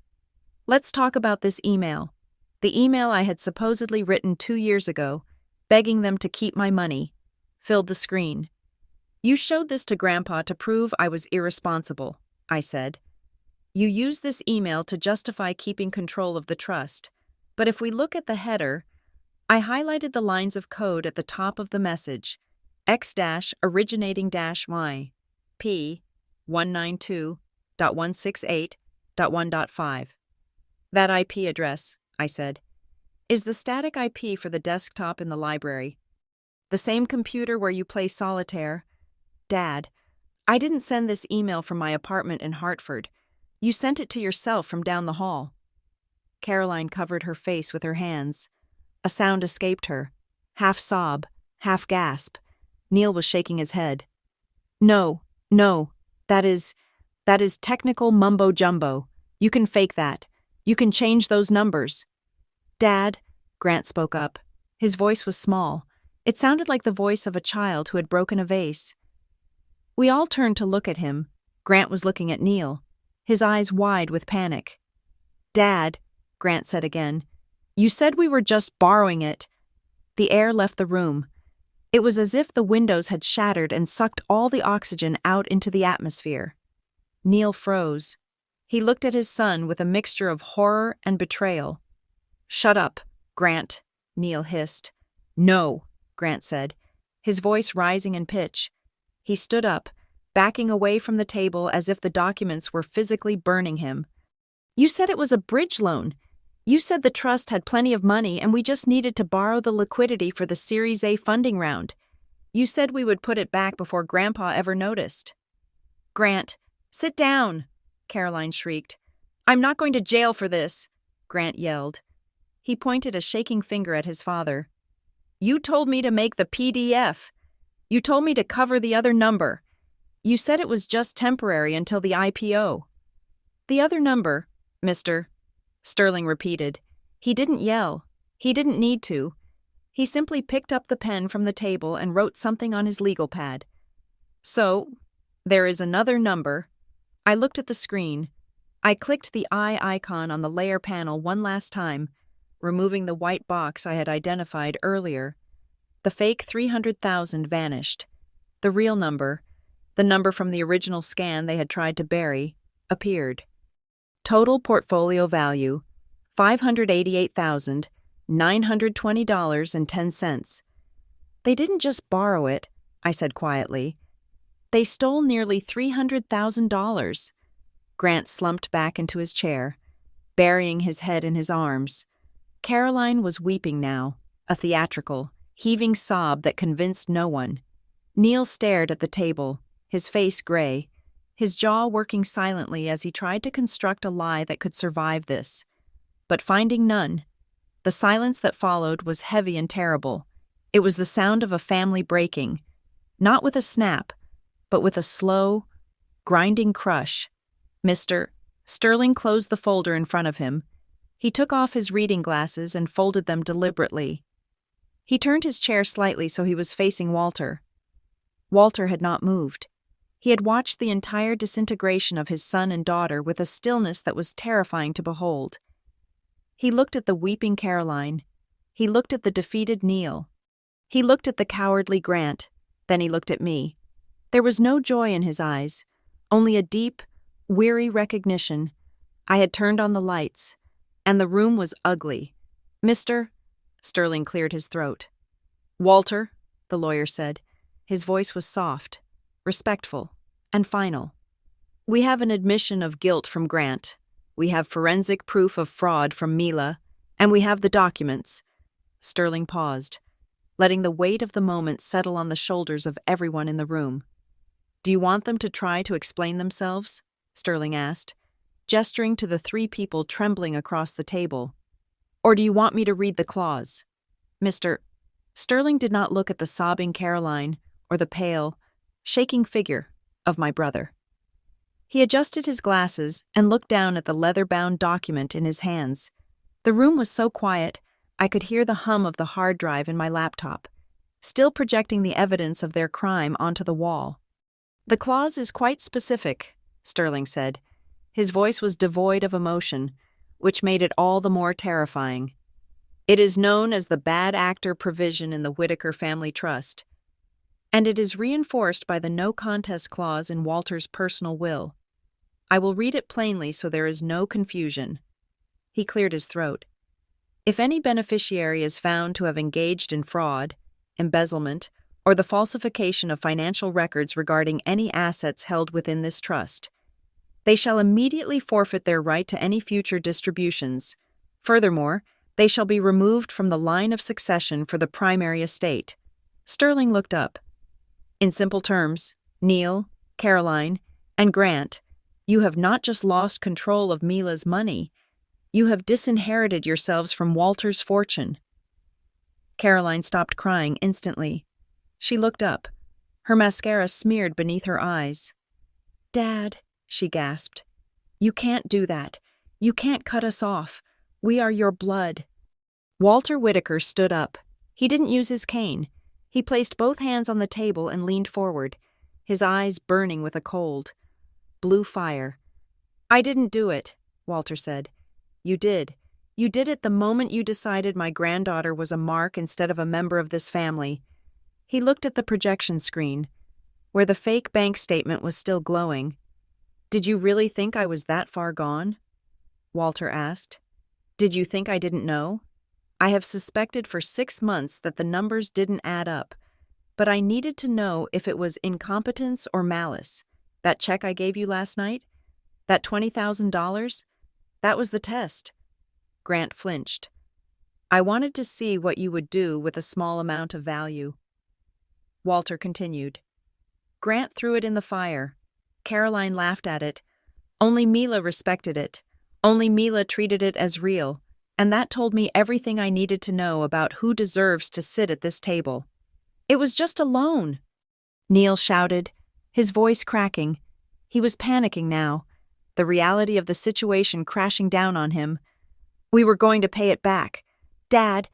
let's talk about this email. The email I had supposedly written 2 years ago, begging them to keep my money, filled the screen. You showed this to Grandpa to prove I was irresponsible, I said. You used this email to justify keeping control of the trust, but if we look at the header, I highlighted the lines of code at the top of the message, X-originating-Y, P 192.168.1.5. That IP address, I said, is the static IP for the desktop in the library. The same computer where you play solitaire. Dad, I didn't send this email from my apartment in Hartford. You sent it to yourself from down the hall. Caroline covered her face with her hands. A sound escaped her, half sob, half gasp. Neil was shaking his head. No, that is technical mumbo-jumbo. You can fake that. You can change those numbers. Dad, Grant spoke up. His voice was small. It sounded like the voice of a child who had broken a vase. We all turned to look at him. Grant was looking at Neil, his eyes wide with panic. Dad, Grant said again, you said we were just borrowing it. The air left the room. It was as if the windows had shattered and sucked all the oxygen out into the atmosphere. Neil froze. He looked at his son with a mixture of horror and betrayal. Shut up, Grant, Neil hissed. No, Grant said, his voice rising in pitch. He stood up, backing away from the table as if the documents were physically burning him. You said it was a bridge loan. You said the trust had plenty of money and we just needed to borrow the liquidity for the Series A funding round. You said we would put it back before Grandpa ever noticed. Grant, sit down, Caroline shrieked. I'm not going to jail for this, Grant yelled. He pointed a shaking finger at his father. You told me to make the PDF. You told me to cover the other number. You said it was just temporary until the IPO. The other number, Mr. Sterling repeated. He didn't yell. He didn't need to. He simply picked up the pen from the table and wrote something on his legal pad. So, there is another number. I looked at the screen. I clicked the eye icon on the layer panel one last time, removing the white box I had identified earlier. The fake 300,000 vanished. The real number, the number from the original scan they had tried to bury, appeared. Total portfolio value, $588,920.10. They didn't just borrow it, I said quietly. They stole nearly $300,000. Grant slumped back into his chair, burying his head in his arms. Caroline was weeping now, a theatrical, heaving sob that convinced no one. Neil stared at the table, his face gray, his jaw working silently as he tried to construct a lie that could survive this. But finding none, the silence that followed was heavy and terrible. It was the sound of a family breaking, not with a snap, but with a slow, grinding crush. Mr. Sterling closed the folder in front of him. He took off his reading glasses and folded them deliberately. He turned his chair slightly so he was facing Walter. Walter had not moved. He had watched the entire disintegration of his son and daughter with a stillness that was terrifying to behold. He looked at the weeping Caroline. He looked at the defeated Neil. He looked at the cowardly Grant. Then he looked at me. There was no joy in his eyes, only a deep, weary recognition. I had turned on the lights, and the room was ugly. Mr. Sterling cleared his throat. Walter, the lawyer said. His voice was soft, respectful, and final. We have an admission of guilt from Grant. We have forensic proof of fraud from Mila, and we have the documents. Sterling paused, letting the weight of the moment settle on the shoulders of everyone in the room. Do you want them to try to explain themselves? Sterling asked, gesturing to the three people trembling across the table. Or do you want me to read the clause? Mr. Sterling did not look at the sobbing Caroline or the pale, shaking figure of my brother. He adjusted his glasses and looked down at the leather-bound document in his hands. The room was so quiet, I could hear the hum of the hard drive in my laptop, still projecting the evidence of their crime onto the wall. The clause is quite specific, Sterling said. His voice was devoid of emotion, which made it all the more terrifying. It is known as the bad actor provision in the Whitaker Family Trust, and it is reinforced by the no contest clause in Walter's personal will. I will read it plainly so there is no confusion. He cleared his throat. If any beneficiary is found to have engaged in fraud, embezzlement, or the falsification of financial records regarding any assets held within this trust, they shall immediately forfeit their right to any future distributions. Furthermore, they shall be removed from the line of succession for the primary estate. Sterling looked up. In simple terms, Neil, Caroline, and Grant, you have not just lost control of Mila's money, you have disinherited yourselves from Walter's fortune. Caroline stopped crying instantly. She looked up, her mascara smeared beneath her eyes. Dad, she gasped. You can't do that. You can't cut us off. We are your blood. Walter Whitaker stood up. He didn't use his cane. He placed both hands on the table and leaned forward, his eyes burning with a cold, blue fire. I didn't do it, Walter said. You did. You did it the moment you decided my granddaughter was a mark instead of a member of this family. He looked at the projection screen, where the fake bank statement was still glowing. Did you really think I was that far gone? Walter asked. Did you think I didn't know? I have suspected for 6 months that the numbers didn't add up, but I needed to know if it was incompetence or malice. That check I gave you last night? That $20,000? That was the test. Grant flinched. I wanted to see what you would do with a small amount of value. Walter continued. Grant threw it in the fire. Caroline laughed at it. Only Mila respected it. Only Mila treated it as real. And that told me everything I needed to know about who deserves to sit at this table. It was just a loan. Neil shouted, his voice cracking. He was panicking now, the reality of the situation crashing down on him. We were going to pay it back. Dad,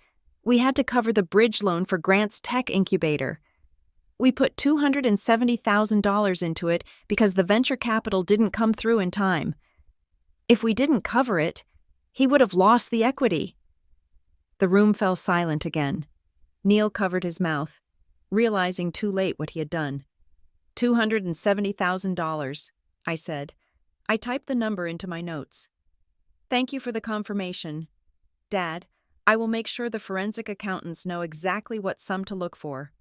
we had to cover the bridge loan for Grant's tech incubator. We put $270,000 into it because the venture capital didn't come through in time. If we didn't cover it, he would have lost the equity. The room fell silent again. Neil covered his mouth, realizing too late what he had done. $270,000, I said. I typed the number into my notes. Thank you for the confirmation. Dad, I will make sure the forensic accountants know exactly what sum to look for.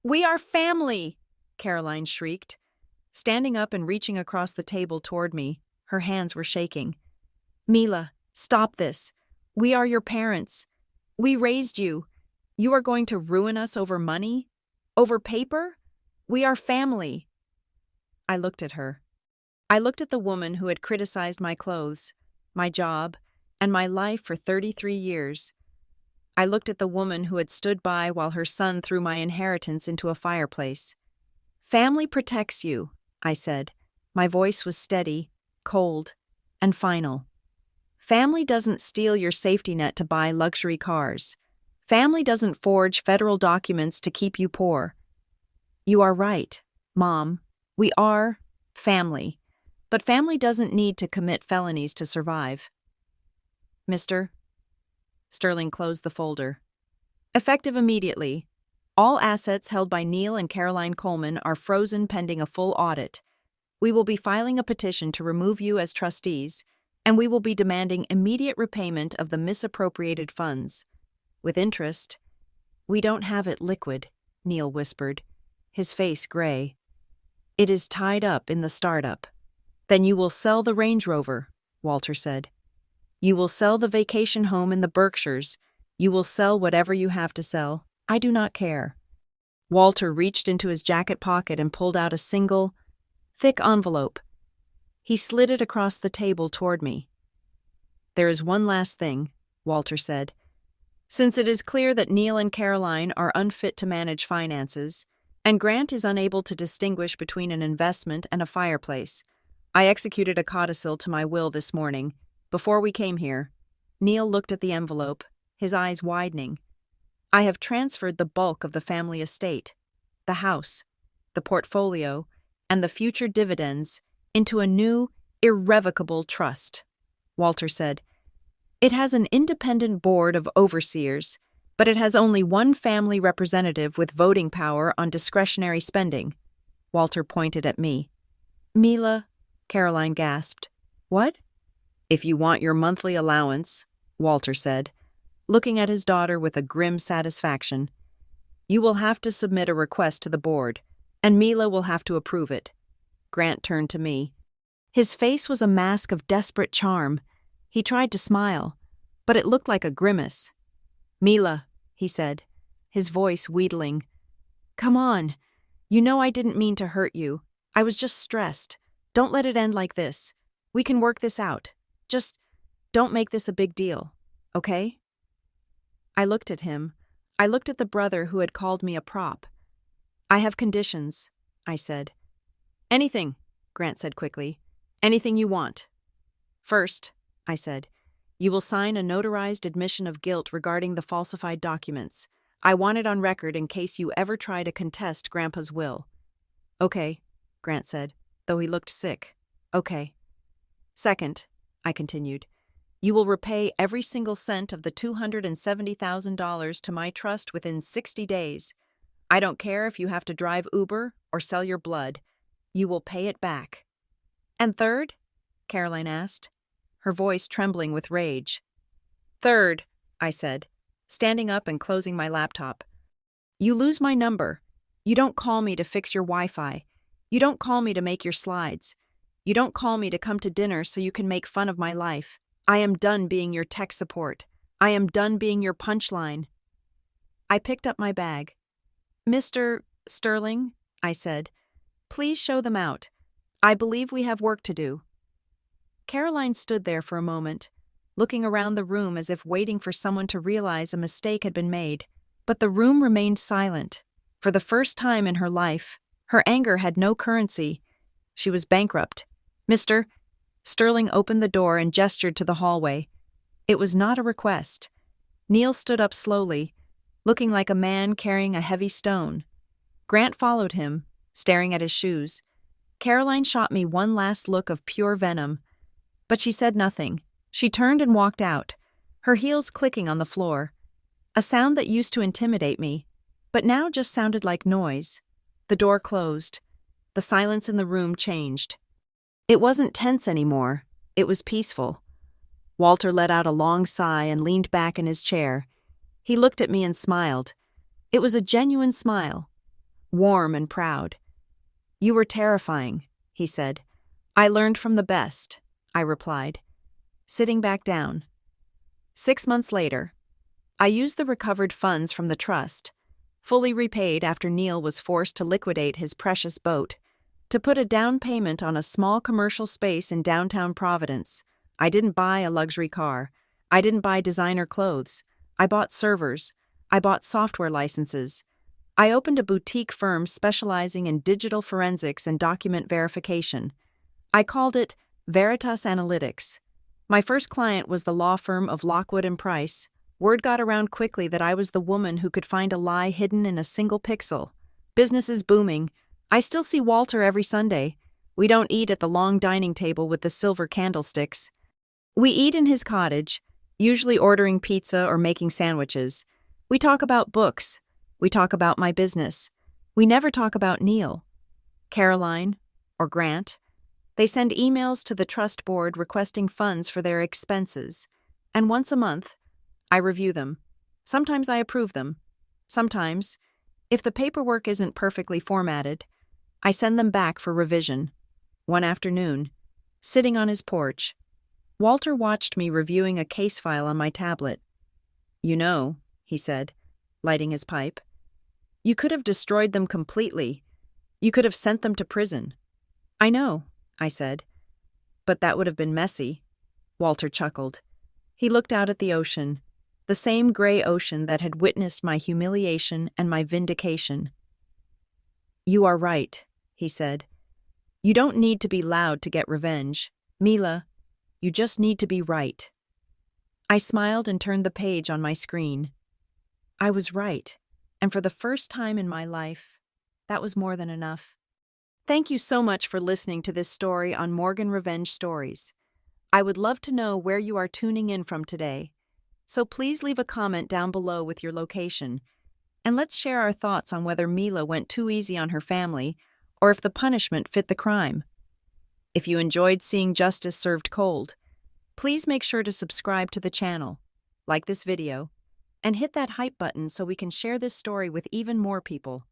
We are family, Caroline shrieked, standing up and reaching across the table toward me. Her hands were shaking. Mila, stop this. We are your parents. We raised you. You are going to ruin us over money? Over paper? We are family. I looked at her. I looked at the woman who had criticized my clothes, my job, and my life for 33 years. I looked at the woman who had stood by while her son threw my inheritance into a fireplace. Family protects you, I said. My voice was steady, cold, and final. Family doesn't steal your safety net to buy luxury cars. Family doesn't forge federal documents to keep you poor. You are right, Mom. We are family. But family doesn't need to commit felonies to survive. Mr. Sterling closed the folder. Effective immediately, all assets held by Neil and Caroline Coleman are frozen pending a full audit. We will be filing a petition to remove you as trustees, and we will be demanding immediate repayment of the misappropriated funds. With interest. We don't have it liquid, Neil whispered, his face gray. It is tied up in the startup. Then you will sell the Range Rover, Walter said. You will sell the vacation home in the Berkshires. You will sell whatever you have to sell. I do not care. Walter reached into his jacket pocket and pulled out a single, thick envelope. He slid it across the table toward me. There is one last thing, Walter said. Since it is clear that Neil and Caroline are unfit to manage finances, and Grant is unable to distinguish between an investment and a fireplace, I executed a codicil to my will this morning. Before we came here, Neil looked at the envelope, his eyes widening. I have transferred the bulk of the family estate, the house, the portfolio, and the future dividends into a new, irrevocable trust, Walter said. It has an independent board of overseers, but it has only one family representative with voting power on discretionary spending. Walter pointed at me. Mila, Caroline gasped. What? If you want your monthly allowance, Walter said, looking at his daughter with a grim satisfaction, you will have to submit a request to the board, and Mila will have to approve it. Grant turned to me. His face was a mask of desperate charm. He tried to smile, but it looked like a grimace. Mila, he said, his voice wheedling. Come on. You know I didn't mean to hurt you. I was just stressed. Don't let it end like this. We can work this out. Just don't make this a big deal, okay? I looked at him. I looked at the brother who had called me a prop. I have conditions, I said. Anything, Grant said quickly. Anything you want. First, I said, you will sign a notarized admission of guilt regarding the falsified documents. I want it on record in case you ever try to contest Grandpa's will. Okay, Grant said, though he looked sick. Okay. Second, I continued, you will repay every single cent of the $270,000 to my trust within 60 days. I don't care if you have to drive Uber or sell your blood. You will pay it back. And third? Caroline asked, her voice trembling with rage. Third, I said, standing up and closing my laptop. You lose my number. You don't call me to fix your Wi-Fi. You don't call me to make your slides. You don't call me to come to dinner so you can make fun of my life. I am done being your tech support. I am done being your punchline. I picked up my bag. Mr. Sterling, I said, please show them out. I believe we have work to do. Caroline stood there for a moment, looking around the room as if waiting for someone to realize a mistake had been made. But the room remained silent. For the first time in her life, Her anger had no currency. She was bankrupt. "Mister." Sterling opened the door and gestured to the hallway. It was not a request. Neil stood up slowly, looking like a man carrying a heavy stone. Grant followed him, staring at his shoes. Caroline shot me one last look of pure venom, but she said nothing. She turned and walked out, her heels clicking on the floor. A sound that used to intimidate me, but now just sounded like noise. The door closed. The silence in the room changed. It wasn't tense anymore. It was peaceful. Walter let out a long sigh and leaned back in his chair. He looked at me and smiled. It was a genuine smile, warm and proud. "You were terrifying," he said. "I learned from the best," I replied, sitting back down. 6 months later, I used the recovered funds from the trust, fully repaid after Neil was forced to liquidate his precious boat, to put a down payment on a small commercial space in downtown Providence. I didn't buy a luxury car. I didn't buy designer clothes. I bought servers. I bought software licenses. I opened a boutique firm specializing in digital forensics and document verification. I called it Veritas Analytics. My first client was the law firm of Lockwood and Price. Word got around quickly that I was the woman who could find a lie hidden in a single pixel. Business is booming. I still see Walter every Sunday. We don't eat at the long dining table with the silver candlesticks. We eat in his cottage, usually ordering pizza or making sandwiches. We talk about books. We talk about my business. We never talk about Neil, Caroline, or Grant. They send emails to the trust board requesting funds for their expenses, and once a month, I review them. Sometimes I approve them. Sometimes, if the paperwork isn't perfectly formatted, I send them back for revision. One afternoon, sitting on his porch, Walter watched me reviewing a case file on my tablet. "You know," he said, lighting his pipe, "you could have destroyed them completely. You could have sent them to prison." "I know," I said. "But that would have been messy." Walter chuckled. He looked out at the ocean, the same gray ocean that had witnessed my humiliation and my vindication. "You are right," he said. "You don't need to be loud to get revenge. Mila, you just need to be right." I smiled and turned the page on my screen. I was right, and for the first time in my life, that was more than enough. Thank you so much for listening to this story on Morgan Revenge Stories. I would love to know where you are tuning in from today, so please leave a comment down below with your location, and let's share our thoughts on whether Mila went too easy on her family or if the punishment fit the crime. If you enjoyed seeing justice served cold, please make sure to subscribe to the channel, like this video, and hit that hype button so we can share this story with even more people.